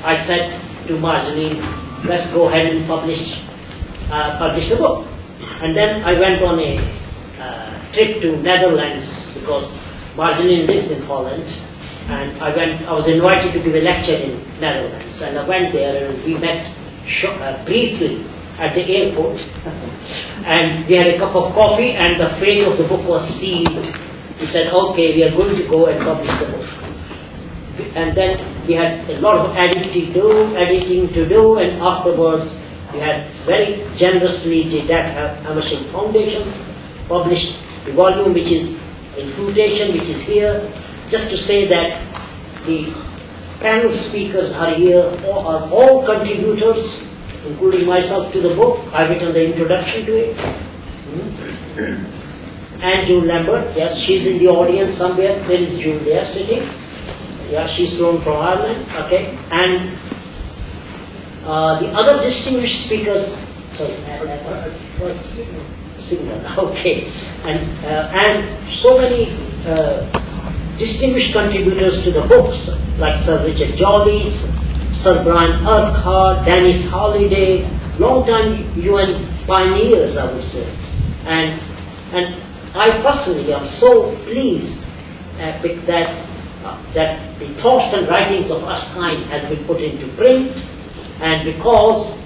I said to Marjorie, let's go ahead and publish the book. And then I went on a trip to Netherlands, because Marjorie lives in Holland, and I was invited to give a lecture in Netherlands, and I went there and we met briefly at the airport, and we had a cup of coffee, and the fate of the book was sealed. He said, okay, we are going to go and publish the book. And then we had a lot of editing to do, and afterwards we had very generously the Dag Hammarskjold Foundation published the volume which is in fruitation, which is here, just to say that the panel speakers are here, are all contributors, including myself, to the book. I've written the introduction to it. And June Lambert, yes, she's in the audience somewhere. There is June there sitting. Yeah, she's flown from Ireland. Okay, and the other distinguished speakers. Sorry, signal. Okay, and so many distinguished contributors to the books, like Sir Richard Jolly, Sir Brian Urquhart, Dennis Halliday, long-time UN pioneers, I would say. And I personally am so pleased that the thoughts and writings of Erskine have been put into print, and because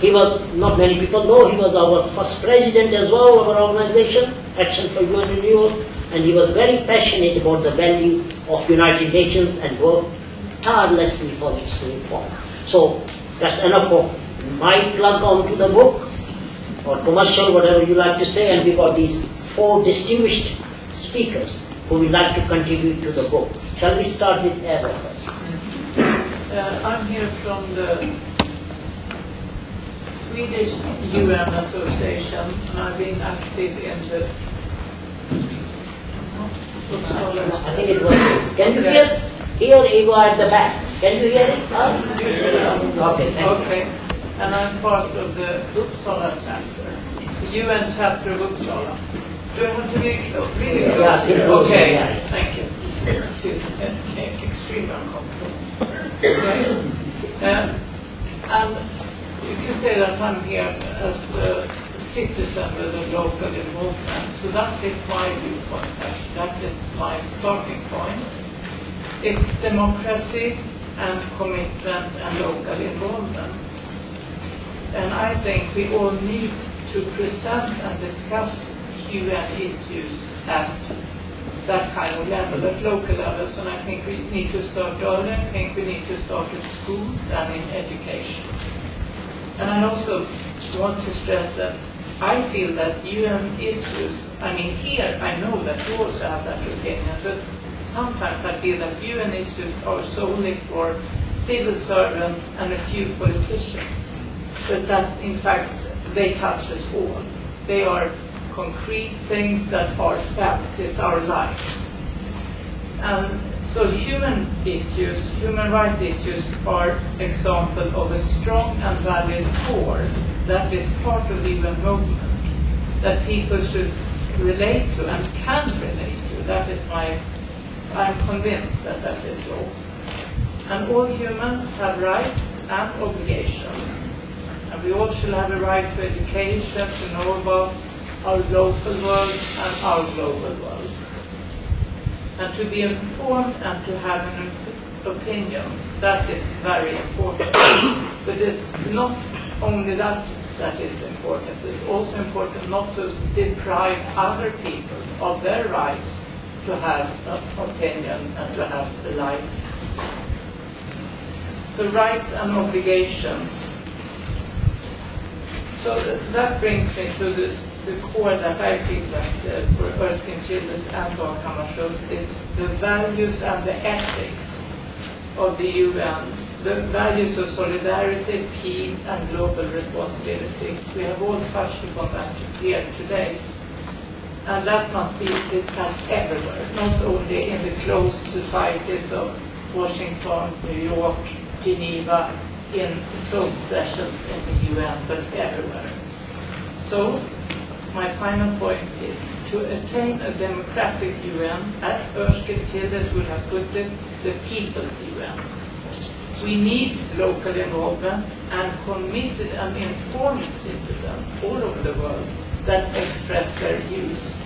he was, not many people know, he was our first president as well of our organization, Action for UN Renewal, and he was very passionate about the value of United Nations and worked tirelessly for its reform. So that's enough of my plug onto the book, or commercial, whatever you like to say, and we got these 4 distinguished speakers who would like to contribute to the book. Shall we start with Eva first? I'm here from the Swedish UN Association, and I've been active in the I think it's working. Can you hear Eva at the back? Can you hear it? Okay, thank you. Okay, and I'm part of the Uppsala chapter, the UN chapter of Uppsala. Do I have to be really close? Yeah, okay, yeah. Thank you. It feels extremely uncomfortable. And you can say that I'm here as a citizen with a local involvement. So that is my viewpoint, actually. That is my starting point. It's democracy and commitment and local involvement. And I think we all need to present and discuss UN issues at that kind of level, at local levels, and I think we need to start early. I think we need to start at schools and in education. And I also want to stress that I feel that UN issues, I mean here I know that you also have that opinion, but sometimes I feel that UN issues are solely for civil servants and a few politicians, but that in fact they touch us all. They are concrete things that are felt, it's our lives. And so human issues, human rights issues are example of a strong and valid core that is part of the UN movement, that people should relate to and can relate to. That is I'm convinced that that is so. And all humans have rights and obligations. And we all should have a right to education, to know about our local world and our global world. And to be informed and to have an opinion, that is very important. But it's not only that is important. It's also important not to deprive other people of their rights to have an opinion and to have a life. So rights and obligations. So that brings me to the core that I think that for Erskine Childers and Dag Hammarskjold is the values and the ethics of the UN the values of solidarity, peace, and global responsibility. We have all touched upon that here today. And that must be discussed everywhere, not only in the closed societies of Washington, New York, Geneva, in closed sessions in the UN, but everywhere. So, my final point is to attain a democratic UN, as Erskine Childers would have put it, the people's UN. We need local involvement and committed and informed citizens all over the world that express their views,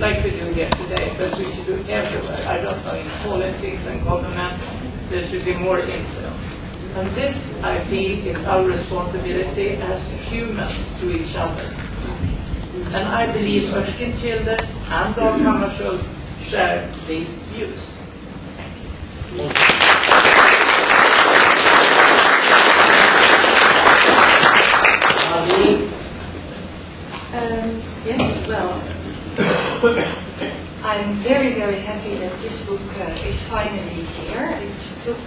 like we do here today, but we should do everywhere. I don't know, in politics and government, there should be more influence. And this, I feel, is our responsibility as humans to each other. And I believe Erskine Childers and Dag Hammarskjold share these views. Yes, well, I'm very, very happy that this book is finally here. It took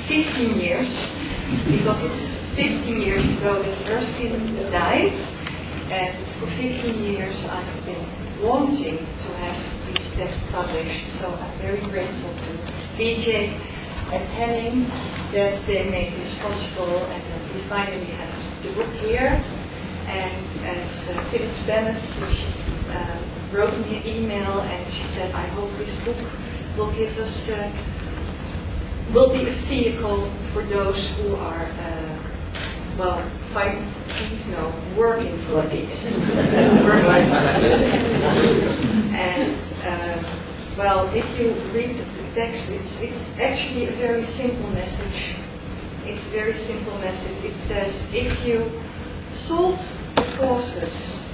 15 years, because it's 15 years ago that Erskine died, and for 15 years I've been wanting to have these texts published, so I'm very grateful to VJ and Henning that they made this possible and that we finally have the book here. And as Phyllis Bennett, she wrote me an email and she said, I hope this book will give us, will be a vehicle for those who are, well, fighting peace, no, working for peace. Working for peace. And, well, if you read the text, it's actually a very simple message. It's a very simple message. It says, if you solve the causes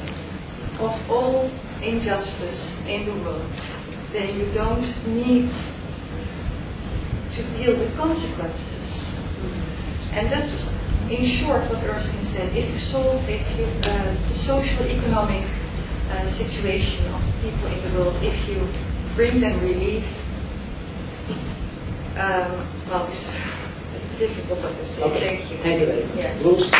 of all injustice in the world, then you don't need to deal with consequences. And that's, in short, what Erskine said. If you solve the social economic situation of people in the world, if you bring them relief, well, this is difficult what to say. Okay. Thank you. Thank you very much. Yeah. Bruce?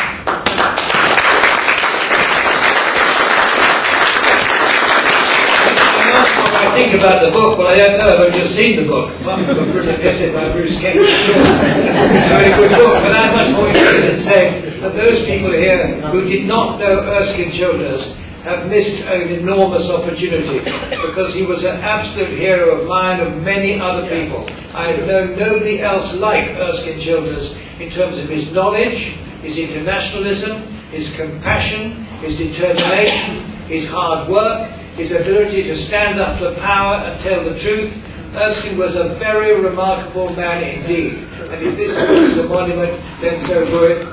What I think about the book, well, I don't know, I've just seen the book. One book, a brilliant essay by Bruce Kent. It's a very good book, but I'm much more interested in saying that those people here who did not know Erskine Childers have missed an enormous opportunity, because he was an absolute hero of mine, of many other people. I have known nobody else like Erskine Childers in terms of his knowledge, his internationalism, his compassion, his determination, his hard work, his ability to stand up to power and tell the truth. Erskine was a very remarkable man indeed. And if this is a monument, then so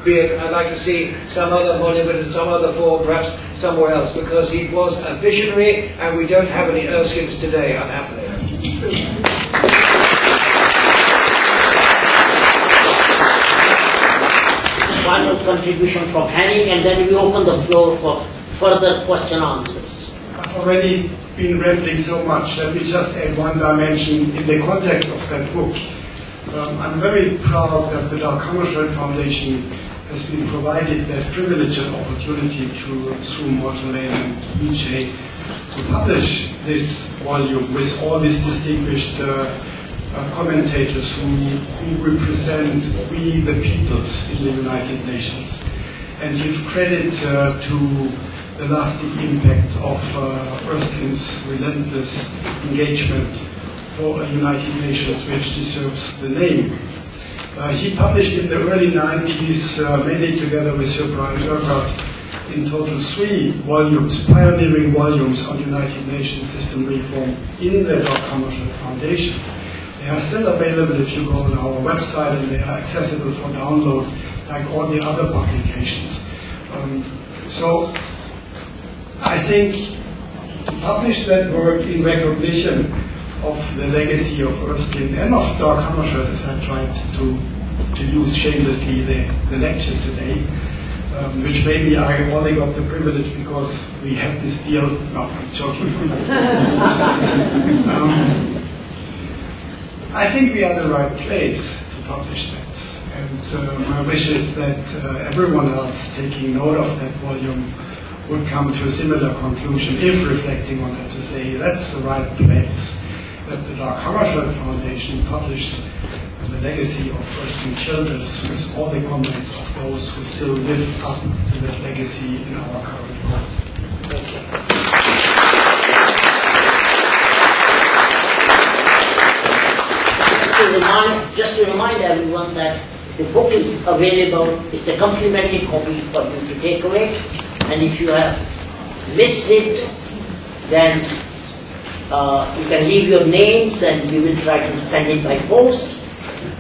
be it. I'd like to see some other monument in some other form, perhaps somewhere else, because he was a visionary, and we don't have any Erskines today, unhappily. Final contribution from Henning, and then we open the floor for further question answers. I've already been rambling so much. Let me just add one dimension in the context of that book. I'm very proud that the Dag Hammarskjold Foundation has been provided that privilege and opportunity through Morten and EJ to publish this volume with all these distinguished commentators who represent we the peoples in the United Nations, and give credit to the lasting impact of Erskine's relentless engagement for a United Nations which deserves the name. He published in the early 90s, mainly together with Sir Brian Urquhart, in total 3 volumes, pioneering volumes on United Nations system reform in the Dag Hammarskjold Foundation. They are still available if you go on our website, and they are accessible for download like all the other publications. So I think to publish that work in recognition of the legacy of Erskine and of Dag Hammarskjold, as I tried to use shamelessly the lecture today, which maybe I only got the privilege because we had this deal. No, I'm joking. I think we are the right place to publish that. my wish is that everyone else taking note of that volume would come to a similar conclusion if reflecting on it, to say that's the right place, that the Dag Hammarskjold Foundation published the legacy of Western Childers with all the comments of those who still live up to that legacy in our current world. Thank you. Just to remind everyone that the book is available, it's a complimentary copy for you to take away, and if you have missed it, then you can leave your names and we will try to send it by post.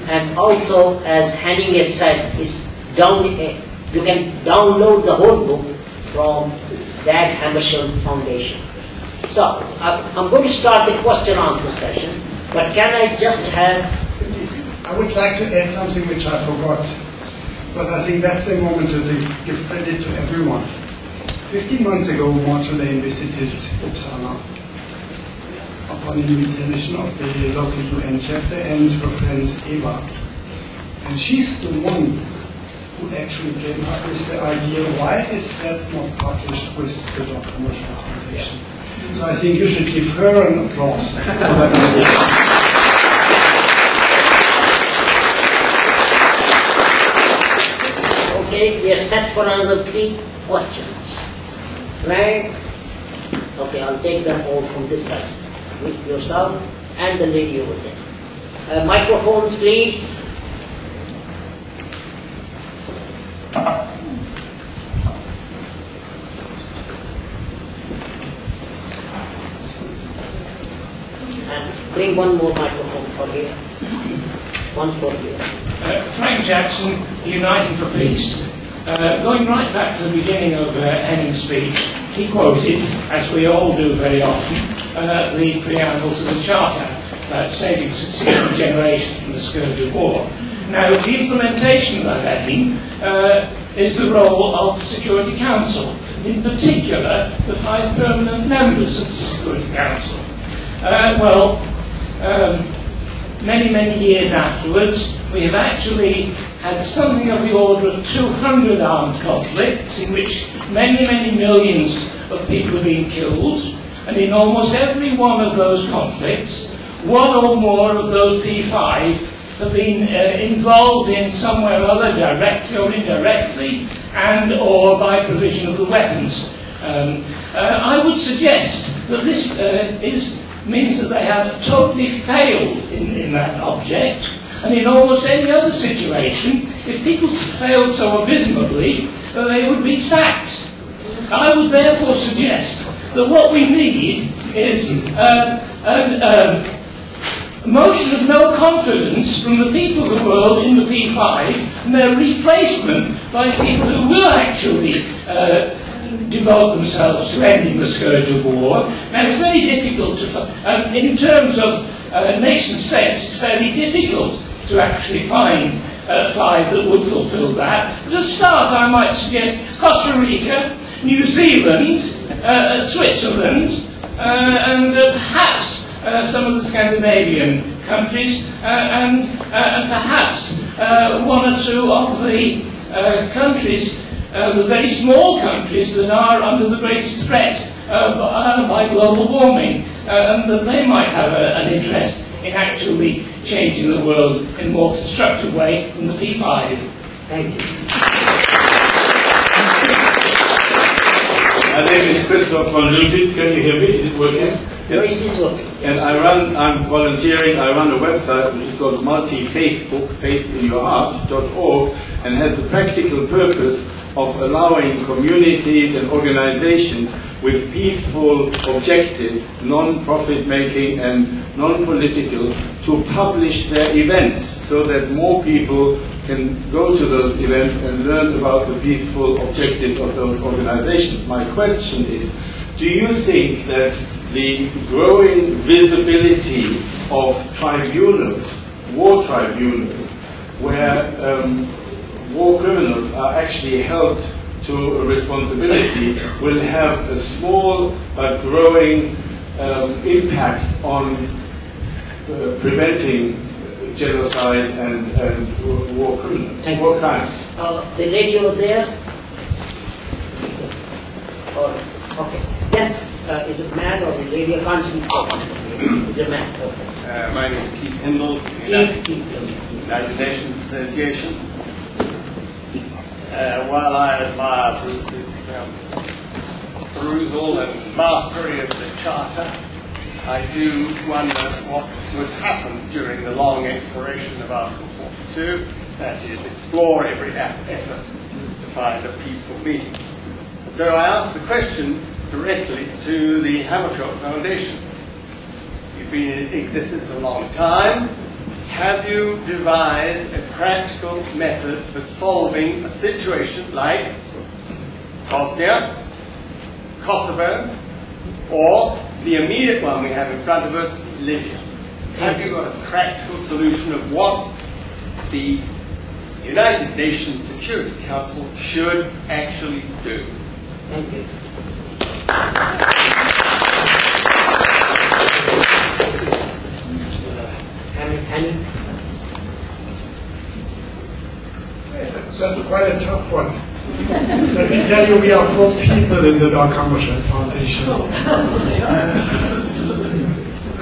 And also, as Henning has said, you can download the whole book from Dag Hammarskjold Foundation. So, I'm going to start the question-answer session, but can I just have... I would like to add something which I forgot, because I think that's the moment to give credit to everyone. 15 months ago, Marjolaine visited Uppsala upon invitation of the local UN chapter and her friend Eva. And she's the one who actually came up with the idea, why is that not published with the Dag Hammarskjold Foundation? So I think you should give her an applause for that idea. Okay, we are set for another 3 questions. Right? Okay, I'll take them all from this side. With yourself and the lady over there. Microphones, please. And bring one more microphone for here. One for here. Frank Jackson, Uniting for Peace. Going right back to the beginning of Henning's speech, he quoted, as we all do very often, the preamble to the Charter about saving succeeding generations from the scourge of war. Now, the implementation of that heading is the role of the Security Council, in particular the 5 permanent members of the Security Council. Many, many years afterwards, we have actually had something of the order of 200 armed conflicts in which many, many millions of people have been killed, and in almost every one of those conflicts, one or more of those P5 have been involved in some way or other, directly or indirectly, and or by provision of the weapons. I would suggest that this means that they have totally failed in that object, and in almost any other situation, if people failed so abysmally, they would be sacked. I would therefore suggest that what we need is a motion of no confidence from the people of the world in the P5 and their replacement by people who will actually devote themselves to ending the scourge of war. Now, it's very difficult to, in terms of nation states, it's very difficult to actually find 5 that would fulfill that. But as a start, I might suggest Costa Rica, New Zealand, Switzerland, and perhaps some of the Scandinavian countries, and perhaps 1 or 2 of the countries, the very small countries that are under the greatest threat by global warming, and that they might have an interest in actually changing the world in a more constructive way than the P5. Thank you. My name is Christoph von Lutitz. Can you hear me? Is it working? Yes. Yes, it is working. And I'm volunteering, I run a website which is called multi-Facebook, faithinyourheart.org, and has the practical purpose of allowing communities and organizations with peaceful, objective, non-profit making and non-political to publish their events so that more people can go to those events and learn about the peaceful objectives of those organizations. My question is, do you think that the growing visibility of tribunals, war tribunals, where war criminals are actually held to a responsibility, will have a small but growing impact on preventing genocide and war crimes. The radio there? Okay. Yes, is it man or the radio? Can't see. Is it man? Okay. My name is Keith Hindle, United Nations Association. While I admire Bruce's perusal and mastery of the Charter, I do wonder what would happen during the long exploration of Article 42, that is, explore every effort to find a peaceful means. And so I ask the question directly to the Hammarskjold Foundation. You've been in existence a long time. Have you devised a practical method for solving a situation like Bosnia, Kosovo, or the immediate one we have in front of us, Libya? Have you got a practical solution of what the United Nations Security Council should actually do? Thank you. That's quite a tough one. Let me tell you, we are 4 people in the Dag Hammarskjold Foundation.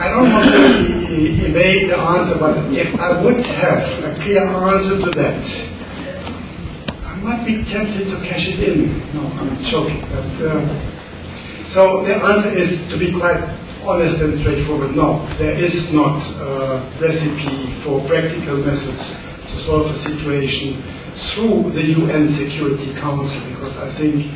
I don't want to evade the answer, but if I would have a clear answer to that, I might be tempted to cash it in. No, I'm joking. But, so the answer is, to be quite honest and straightforward, no. There is not a recipe for practical methods to solve a situation through the UN Security Council, because I think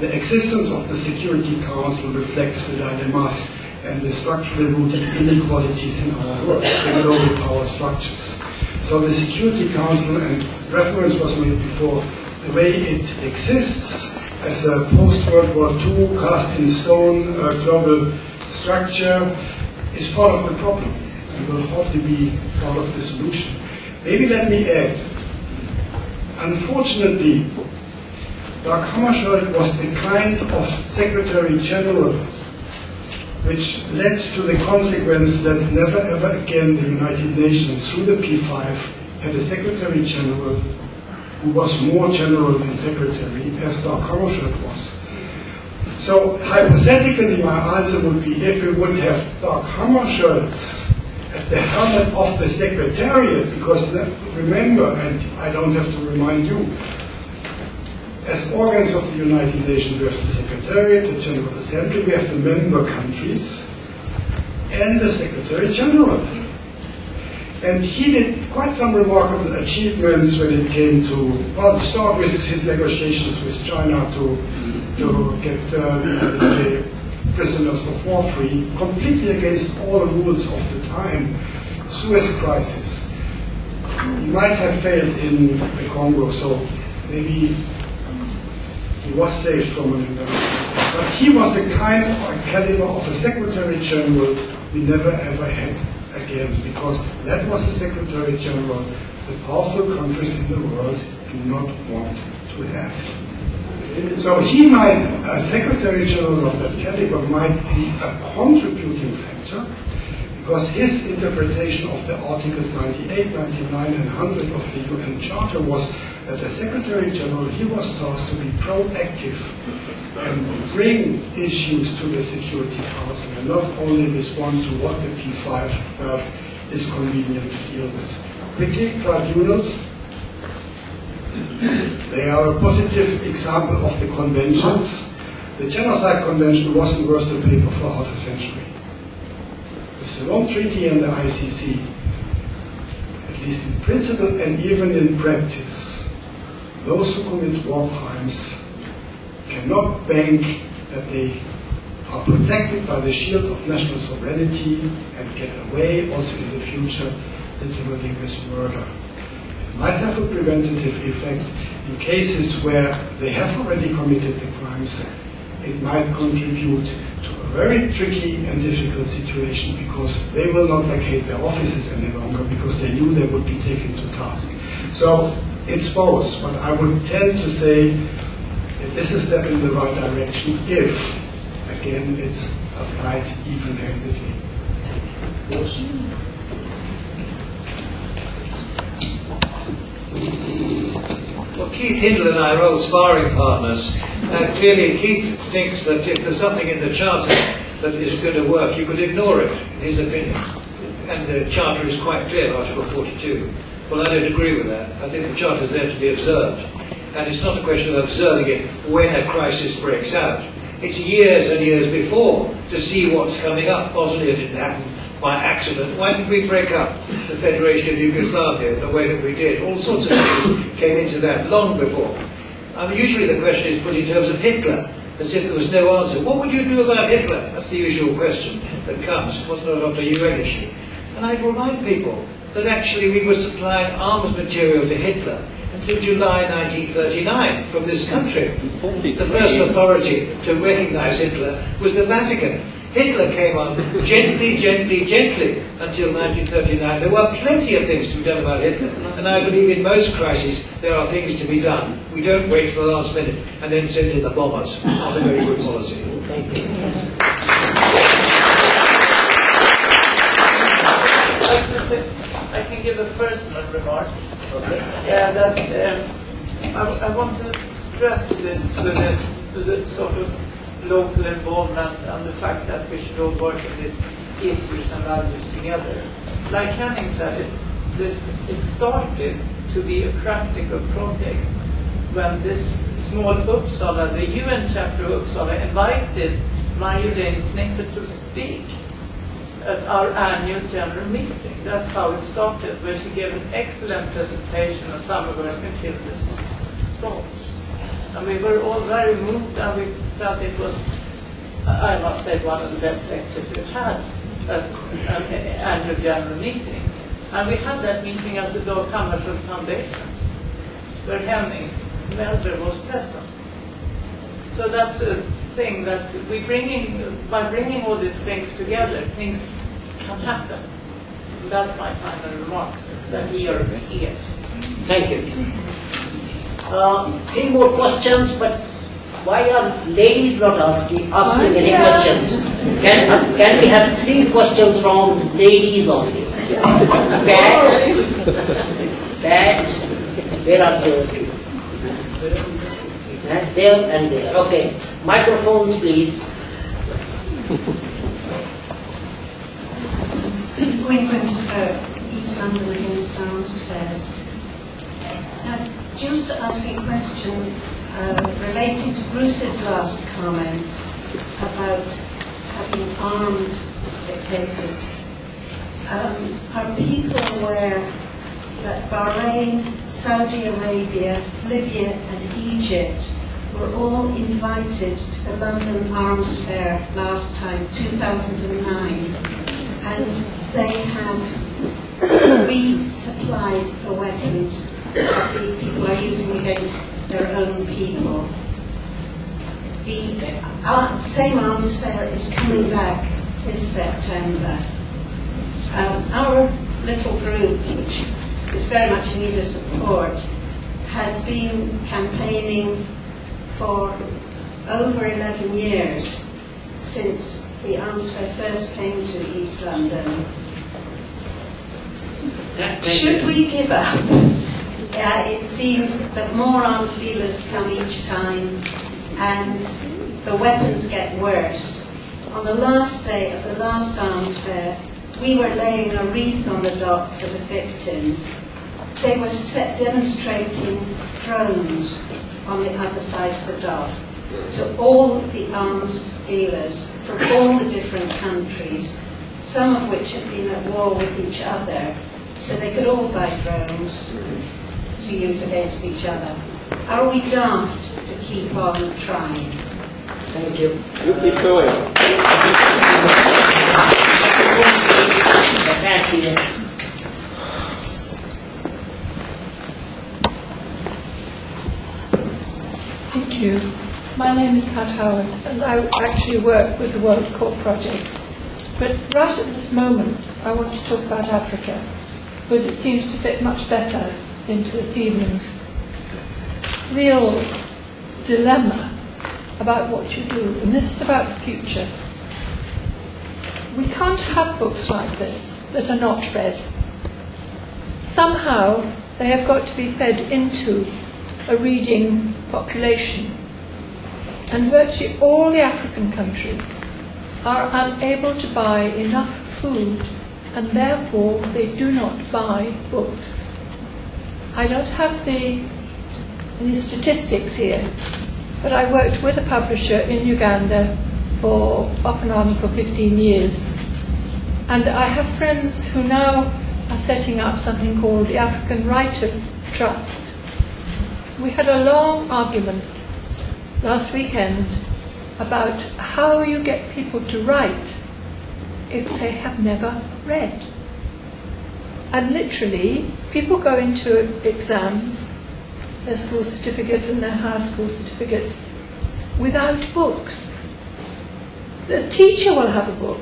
the existence of the Security Council reflects the dilemmas and the structurally rooted inequalities in our world, the global power structures. So the Security Council, and reference was made before, the way it exists as a post-World War II cast-in-stone global structure is part of the problem and will hopefully be part of the solution. Maybe let me add, unfortunately, Dag Hammarskjold was the kind of Secretary General which led to the consequence that never ever again the United Nations, through the P5, had a Secretary General who was more general than Secretary, as Dag Hammarskjold was. So hypothetically, my answer would be, if we would have Dag Hammarskjold as the helmet of the Secretariat, because remember, and I don't have to remind you, as organs of the United Nations, we have the Secretariat, the General Assembly, we have the member countries, and the Secretary General. And he did quite some remarkable achievements when it came to, well, start with his negotiations with China to get the prisoners of war free, completely against all the rules of the time. Suez crisis. He might have failed in the Congo, so maybe he was saved from an embarrassment. But he was the kind of caliber of a Secretary General we never ever had again, because that was the Secretary General the powerful countries in the world do not want to have. So he might, a Secretary General of that caliber might be a contributing factor, because his interpretation of the Articles 98, 99 and 100 of the UN Charter was that as Secretary General he was tasked to be proactive and bring issues to the Security Council and not only respond to what the P5 felt is convenient to deal with. Quickly, tribunals. They are a positive example of the conventions. The Genocide Convention wasn't worth the paper for half a century. With the Rome Treaty and the ICC, at least in principle and even in practice, those who commit war crimes cannot bank that they are protected by the shield of national sovereignty and get away also in the future literally with murder. It might have a preventative effect in cases where they have already committed the crimes. It might contribute to a very tricky and difficult situation, because they will not vacate their offices any longer because they knew they would be taken to task. So it's both, but I would tend to say that this is a step in the right direction if, again, it's applied even-handedly. Well, Keith Hindle and I are old sparring partners, and clearly Keith thinks that if there's something in the Charter that is going to work, you could ignore it, in his opinion. And the Charter is quite clear, Article 42. Well, I don't agree with that. I think the Charter is there to be observed. And it's not a question of observing it when a crisis breaks out. It's years and years before to see what's coming up. Bosnia didn't happen by accident. Why did we break up the Federation of Yugoslavia the way that we did? All sorts of things came into that long before. Usually the question is put in terms of Hitler, as if there was no answer. What would you do about Hitler? That's the usual question that comes. It wasn't not a UN issue. And I'd remind people that actually we were supplying arms material to Hitler until July 1939 from this country. The first authority to recognize Hitler was the Vatican. Hitler came on gently, gently, gently until 1939. There were plenty of things to be done about Hitler, and I believe in most crises there are things to be done. We don't wait till the last minute and then send in the bombers. Not a very good policy. Thank you. I can give a personal remark. Okay. That I want to stress this with the sort of local involvement and the fact that we should all work in these issues and values together. Like Henning said, it started to be a practical project when this small Uppsala, the UN chapter of Uppsala, invited Marjolaine Snicker to speak at our annual general meeting. That's how it started, where she gave an excellent presentation on some of our Matilda's thoughts. And we were all very moved, and we felt it was, I must say, one of the best lectures we've had at an annual general meeting. And we had that meeting as the Dag Hammarskjold Foundation, where Henning Melder was present. So that's a thing that we by bringing all these things together, things can happen. And that's my final remark, that we are here. Thank you. 3 more questions, but why are ladies not asking any questions? Can we have 3 questions from ladies only? Pat? Where are the there and there. Okay. Microphones, please. Gwynplaine, East London against arms fairs. Just to ask a question relating to Bruce's last comment about having armed dictators. Are people aware that Bahrain, Saudi Arabia, Libya and Egypt were all invited to the London Arms Fair last time, 2009, and they have resupplied the weapons that the people are using against their own people. The same arms fair is coming back this September. Our little group, which is very much in need of support, has been campaigning for over 11 years since the arms fair first came to East London. Should we give up? It seems that more arms dealers come each time and the weapons get worse. On the last day of the last arms fair, we were laying a wreath on the dock for the victims. They were demonstrating drones on the other side of the dock to all the arms dealers from all the different countries, some of which had been at war with each other, so they could all buy drones to use against each other. Are we daft to keep on trying? Thank you. You keep going. Thank you. My name is Pat Howard, and I actually work with the World Court Project. But right at this moment, I want to talk about Africa, because it seems to fit much better into this evening's real dilemma about what you do. And this is about the future. We can't have books like this that are not read. Somehow they have got to be fed into a reading population. And virtually all the African countries are unable to buy enough food, and therefore they do not buy books. I don't have any statistics here, but I worked with a publisher in Uganda off and on for 15 years. And I have friends who now are setting up something called the African Writers Trust. We had a long argument last weekend about how you get people to write if they have never read. And literally, people go into exams, their school certificate and their high school certificate, without books. The teacher will have a book,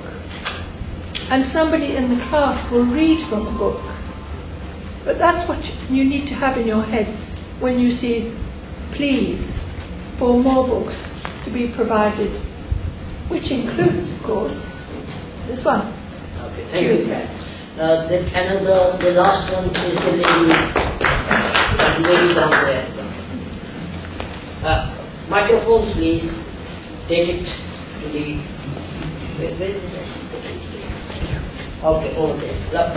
and somebody in the class will read from the book. But that's what you need to have in your heads when you see pleas for more books to be provided, which includes, of course, this one. Okay, thank you. The last one is the lady down there. Microphones, please. Take it to the. Where is this? Okay, over there.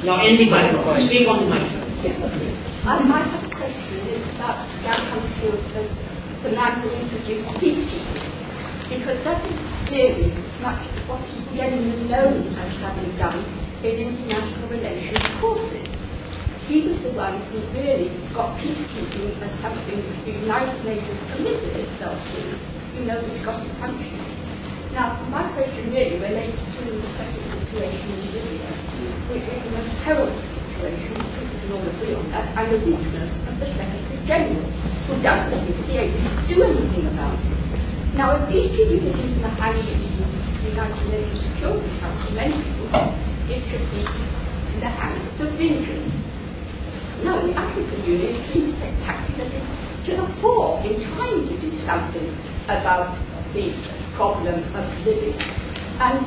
No, in the microphone. Speak on the microphone. My question is about Dag Hammarskjold as the man who introduced peacekeeping, because that is really much what he's generally known as having done in international relations courses. He was the one who really got peacekeeping as something that the United Nations committed itself to, the Scottish country. Now, my question really relates to the present situation in Libya, which is the most terrible situation, we can all agree on that, and the weakness of the Secretary General, who doesn't seem to be able to do anything about it. Now, if peacekeeping is in the hands of the United Nations Security Council, many people think it should be in the hands of the regions. Now, the African Union has been spectacularly to the fore in trying to do something about the problem of Libya. And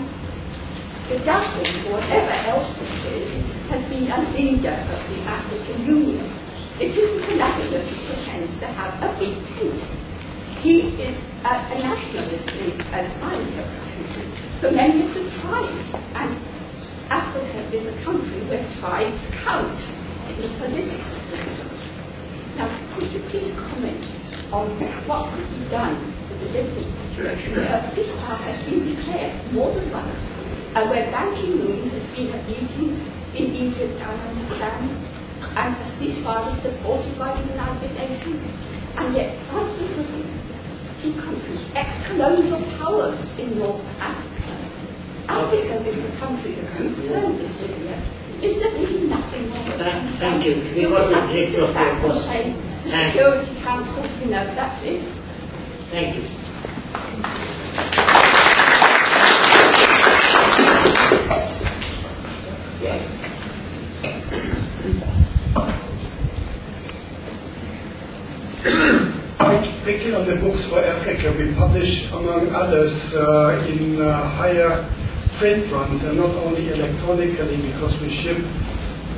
Gaddafi, or whatever else it is, has been a leader of the African Union. It isn't enough that he pretends to have a big tent. He is a nationalist and for many of the tribes. And Africa is a country where tribes count in the political system. Now, could you please comment on what could be done with the Libyan situation? A ceasefire has been declared more than once, where Ban Ki-moon has been at meetings in Egypt, I understand, and a ceasefire is supported by the United Nations, and yet France and Britain, two countries, ex-colonial powers in North Africa. Africa is the country that's concerned with Libya. Is there really nothing more? Thank you. We want to list of your questions. The Security Council, that's it. Thank you. Yes. Quickly on the books for Africa, we publish, among others, in higher print runs, and not only electronically, because we ship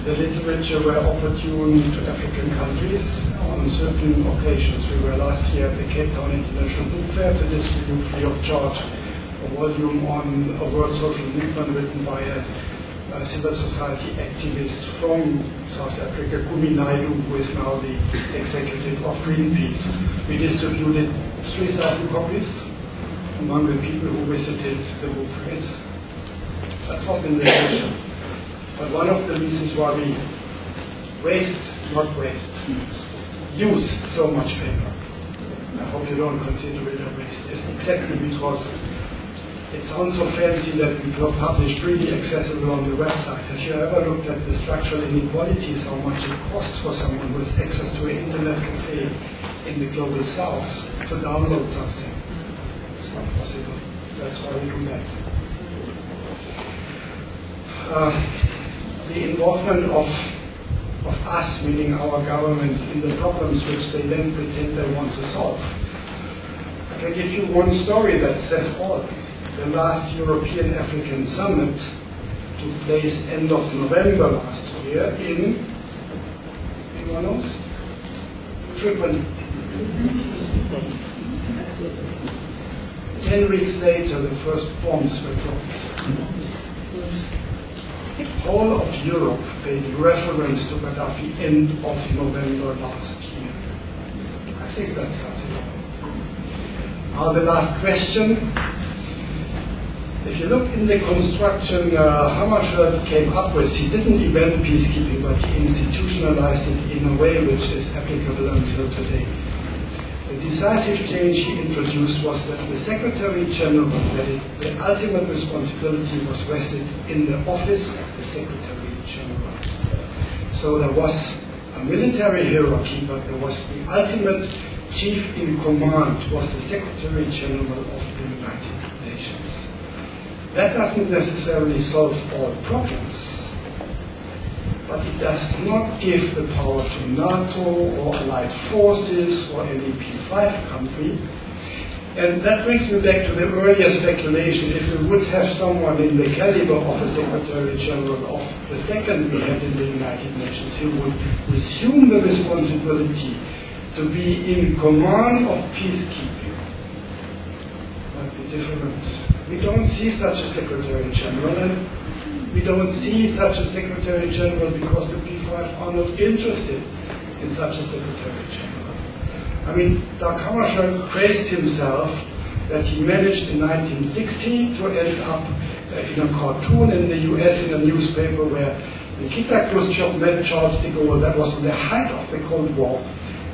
the literature where opportune to African countries on certain occasions. We were last year at the Cape Town International Book Fair to distribute free of charge a volume on a world social movement written by a civil society activist from South Africa, Kumi Naidoo, who is now the executive of Greenpeace. We distributed 3,000 copies among the people who visited the book fair. It's a drop in the ocean. But one of the reasons why we use so much paper, I hope you don't consider it a waste, is exactly because it sounds so fancy that we publish freely accessible on the website. Have you ever looked at the structural inequalities, how much it costs for someone who has access to an internet cafe in the global south to download something? It's not possible. That's why we do that. The involvement of of us, meaning our governments, in the problems which they then pretend they want to solve. I can give you one story that says all. The last European African Summit took place end of November last year in, anyone knows? Tripoli. 10 weeks later, the first bombs were dropped. All of Europe paid reference to Gaddafi end of November last year. I think that tells it all. Now the last question. If you look in the construction Hammarskjold came up with, he didn't invent peacekeeping, but he institutionalized it in a way which is applicable until today. The decisive change he introduced was that the Secretary General, that the ultimate responsibility was vested in the office of the Secretary General. So there was a military hierarchy, but there was the ultimate chief in command was the Secretary General of the United Nations. That doesn't necessarily solve all problems, but it does not give the power to NATO or allied forces or any P5 country. And that brings me back to the earlier speculation. If we would have someone in the caliber of a Secretary General of the second we had in the United Nations, he would assume the responsibility to be in command of peacekeeping. Might be different. We don't see such a Secretary General, and we don't see such a Secretary General because the P5 are not interested in such a Secretary General. I mean, Dag Hammarskjold praised himself that he managed in 1960 to end up in a cartoon in the US in a newspaper where Nikita Khrushchev met Charles de Gaulle. That was in the height of the Cold War.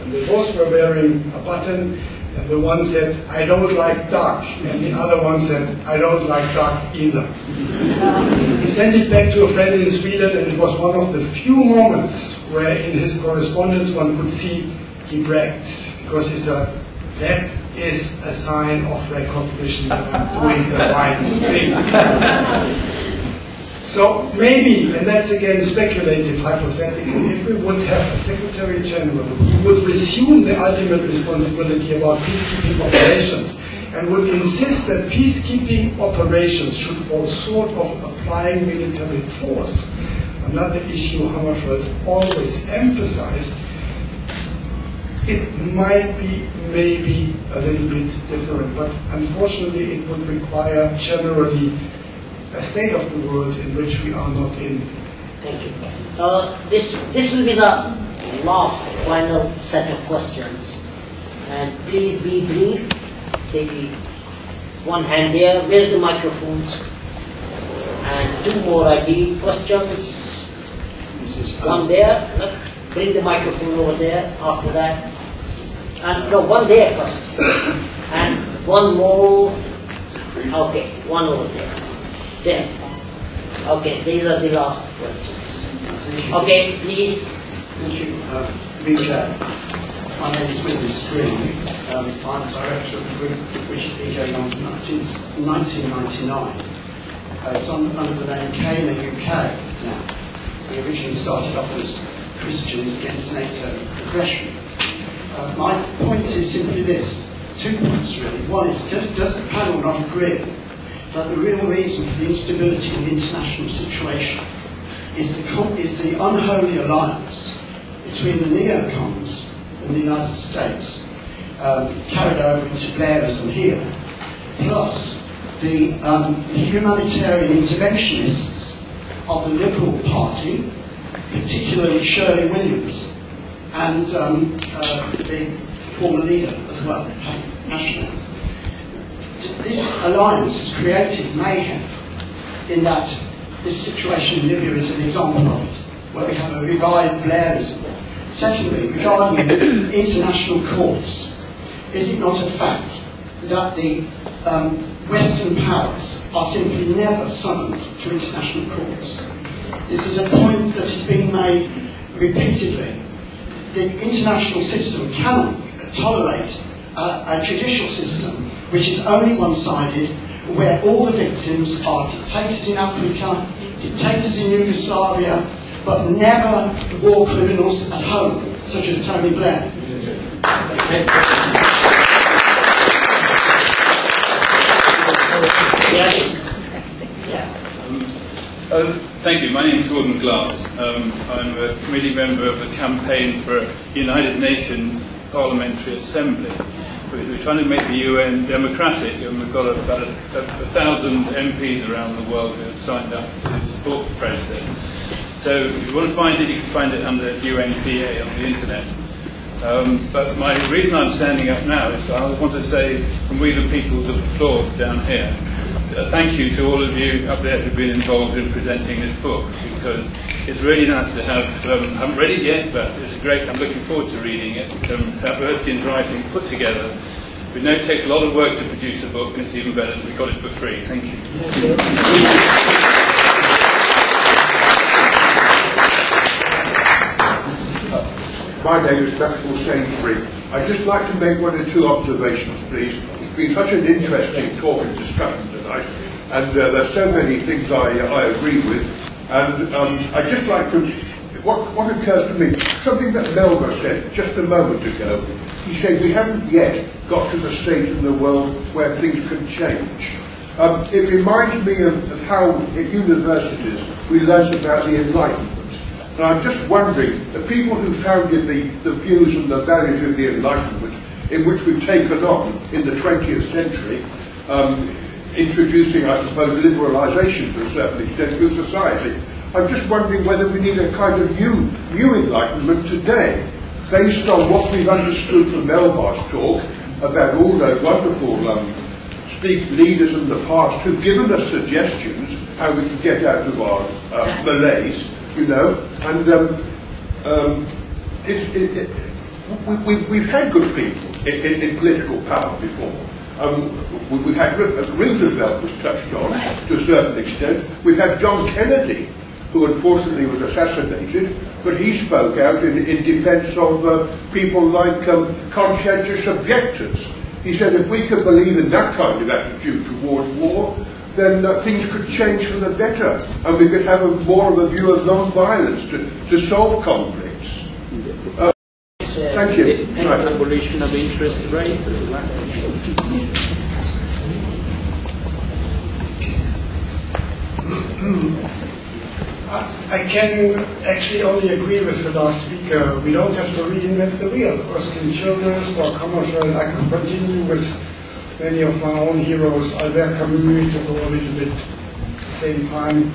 And they both were wearing a button. And the one said, "I don't like Dag," and the other one said, "I don't like Dag either." He sent it back to a friend in Sweden, and it was one of the few moments where in his correspondence one could see he bragged, because he said, "That is a sign of recognition that I'm doing the right thing." So maybe, and that's again speculative, hypothetical, if we would have a Secretary General who would resume the ultimate responsibility about peacekeeping operations and would insist that peacekeeping operations should fall short of applying military force, another issue Hammarskjold always emphasized, it might be maybe a little bit different, but unfortunately it would require generally a state of the world in which we are not in. Thank you. This will be the last, final set of questions. And please be brief. Take one hand there. Where's the microphones? And two more ID questions. One there. Bring the microphone over there after that. And no, one there first. And one more. Okay, one over there. There. Okay, these are the last questions. Okay, please. Thank you. Chair. My name is William Spring. I'm director of the group which has been going on since 1999. It's under the name Kane UK now. We originally started off as Christians Against NATO Aggression. My point is simply this. 2 points really. One is, does the panel not agree that the real reason for the instability in the international situation is the unholy alliance between the neocons and the United States, carried over into Blairism here, plus the humanitarian interventionists of the Liberal Party, particularly Shirley Williams, and the former leader as well, Hammarskjold. This alliance has created mayhem in that this situation in Libya is an example of it, where we have a revived Blairism. Secondly, regarding international courts, is it not a fact that the Western powers are simply never summoned to international courts? This is a point that has been made repeatedly. The international system cannot tolerate a judicial system which is only one-sided, where all the victims are dictators in Africa, dictators in Yugoslavia, but never war criminals at home, such as Tony Blair. Yes. Thank you. My name is Gordon Glass. I'm a committee member of the campaign for a United Nations Parliamentary Assembly. We're trying to make the UN democratic, and we've got about 1,000 MPs around the world who have signed up to support the process. So if you want to find it, you can find it under UNPA on the internet. But my reason I'm standing up now is I want to say, from we the peoples of the floor down here, thank you to all of you up there who've been involved in presenting this book, because it's really nice to have, I haven't read it yet, but it's great, I'm looking forward to reading it, have Erskine's writing put together. We know it takes a lot of work to produce a book, and it's even better that we got it for free. Thank you. My name is Maxwell Sainsbury. I'd just like to make one or two observations, please. It's been such an interesting talk and discussion tonight, and there's so many things I agree with. And I'd just like to, what occurs to me, something that Melba said just a moment ago. He said we haven't yet got to the state in the world where things can change. It reminds me of how at universities we learned about the Enlightenment. And I'm just wondering, the people who founded the views and the values of the Enlightenment, in which we've taken on in the 20th century, introducing, I suppose, liberalisation to a certain extent to society, I'm just wondering whether we need a kind of new Enlightenment today, based on what we've understood from Melbar's talk about all those wonderful leaders in the past who've given us suggestions how we can get out of our malaise. You know, and we've had good people in political power before. We've had Roosevelt was touched on to a certain extent. We've had John Kennedy, who unfortunately was assassinated, but he spoke out in defence of people like conscientious objectors. He said if we could believe in that kind of attitude towards war, then things could change for the better, and we could have more of a view of non-violence to solve conflicts. Thank you. And abolition of interest rates as well. I can actually only agree with the last speaker. We don't have to reinvent the wheel. Erskine Childers, Dag Hammarskjold, I can continue with many of my own heroes, Albert Camus, to go a little bit at the same time.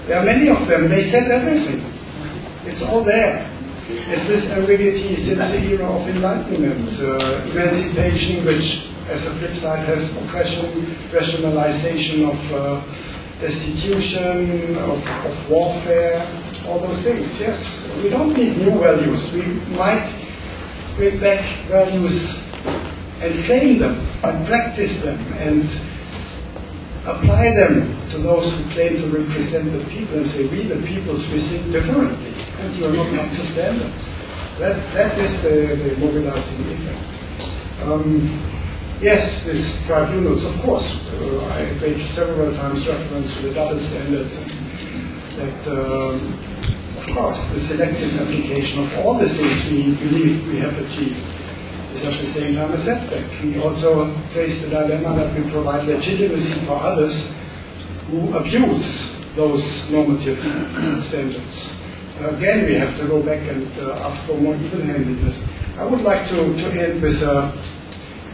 There are many of them, they said everything. It's all there. It's this ambiguity since the era of enlightenment, emancipation, which as a flip side has oppression, rationalization of destitution, of warfare, all those things. Yes, we don't need new values. We might bring back values and claim them, and practice them, and apply them to those who claim to represent the people and say, we the peoples, we think differently, and you are not up to standards. That is the mobilizing effect. Yes, these tribunals, of course. I made several times reference to the double standards, and that, of course, the selective application of all the things we believe we have achieved is at the same time a setback. We also face the dilemma that we provide legitimacy for others who abuse those normative standards. Again, we have to go back and ask for more even-handedness. I would like to end with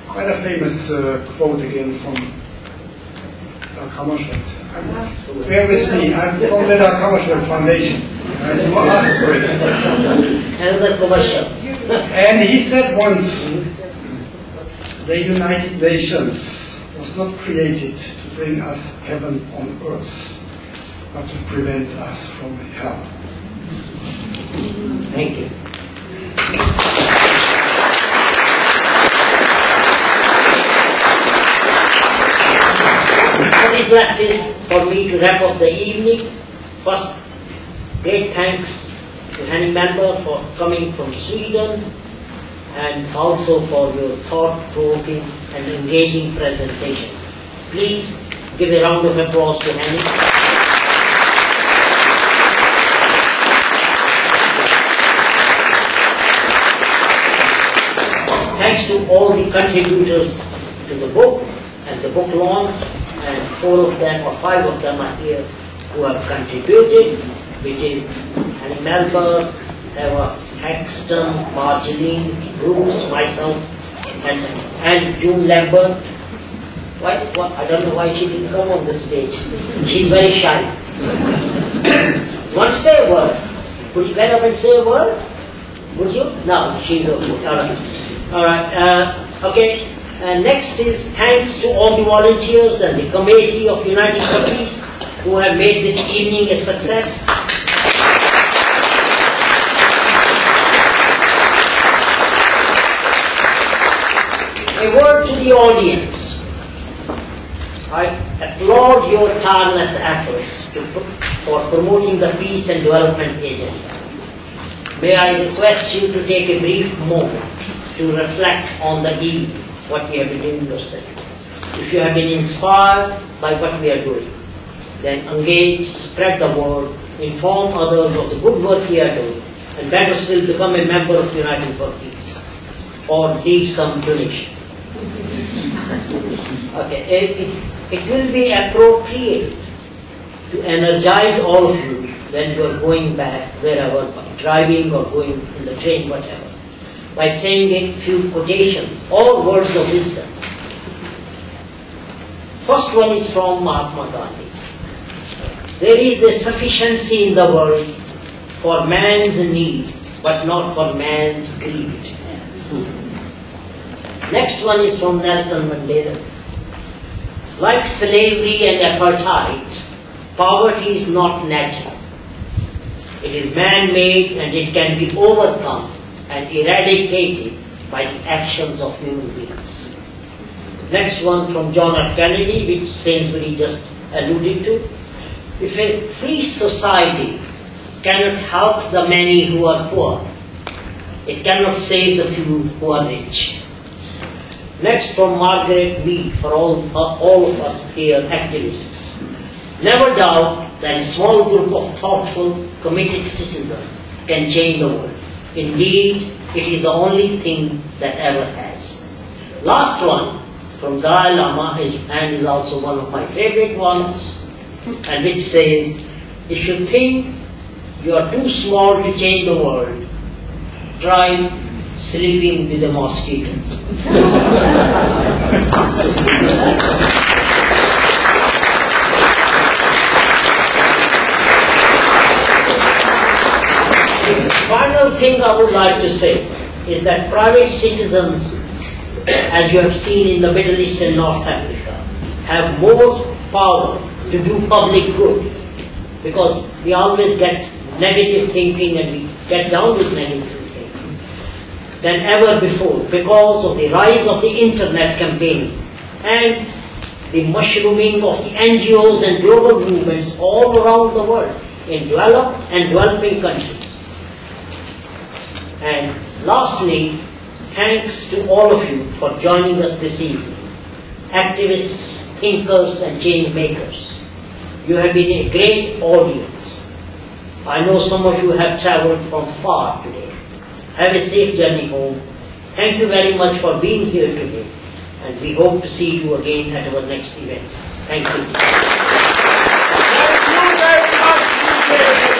quite a famous quote again from Dag Hammarskjold. Bear with me, I'm from the Dag Hammarskjold Foundation. You asked for it. And he said once, the United Nations was not created to bring us heaven on earth, but to prevent us from hell. Thank you. What is left is for me to wrap up the evening. First, great thanks to Henning member for coming from Sweden, and also for your thought-provoking and engaging presentation. Please give a round of applause to Henning. Thanks to all the contributors to the book and the book launch, and 4 of them or 5 of them are here who have contributed, which is Annie Melba, Eva Hexton, Marjeline, Bruce, myself, and June Lambert. Why? I don't know why she didn't come on the stage. She's very shy. You want to say a word? Would you get up and say a word? Would you? No, she's okay. All right. All right. Okay. Next is thanks to all the volunteers and the committee of United for Peace who have made this evening a success. A word to the audience. I applaud your tireless efforts for promoting the peace and development agenda. May I request you to take a brief moment to reflect on the evening, what we have been doing yourself. If you have been inspired by what we are doing, then engage, spread the word, inform others of the good work we are doing, and better still become a member of United for Peace, or leave some donation. Okay, it will be appropriate to energize all of you when you are going back, wherever, driving or going in the train, whatever, by saying a few quotations or words of wisdom. First one is from Mahatma Gandhi. There is a sufficiency in the world for man's need, but not for man's greed. Next one is from Nelson Mandela. Like slavery and apartheid, poverty is not natural. It is man-made and it can be overcome and eradicated by the actions of human beings. Next one from John F. Kennedy, which Sainsbury just alluded to. If a free society cannot help the many who are poor, it cannot save the few who are rich. Next from Margaret Mead, for all of us here activists. Never doubt that a small group of thoughtful, committed citizens can change the world. Indeed, it is the only thing that ever has. Last one from Dalai Lama, and is also one of my favorite ones, and which says, if you think you are too small to change the world, try sleeping with a mosquito. The final thing I would like to say is that private citizens, as you have seen in the Middle East and North Africa, have more power to do public good, because we always get negative thinking and we get down with negative thinking than ever before, because of the rise of the internet campaign and the mushrooming of the NGOs and global movements all around the world in developed and developing countries. And lastly, thanks to all of you for joining us this evening, activists, thinkers and change makers. You have been a great audience. I know some of you have traveled from far today. Have a safe journey home. Thank you very much for being here today, and we hope to see you again at our next event. Thank you. Thank you very much.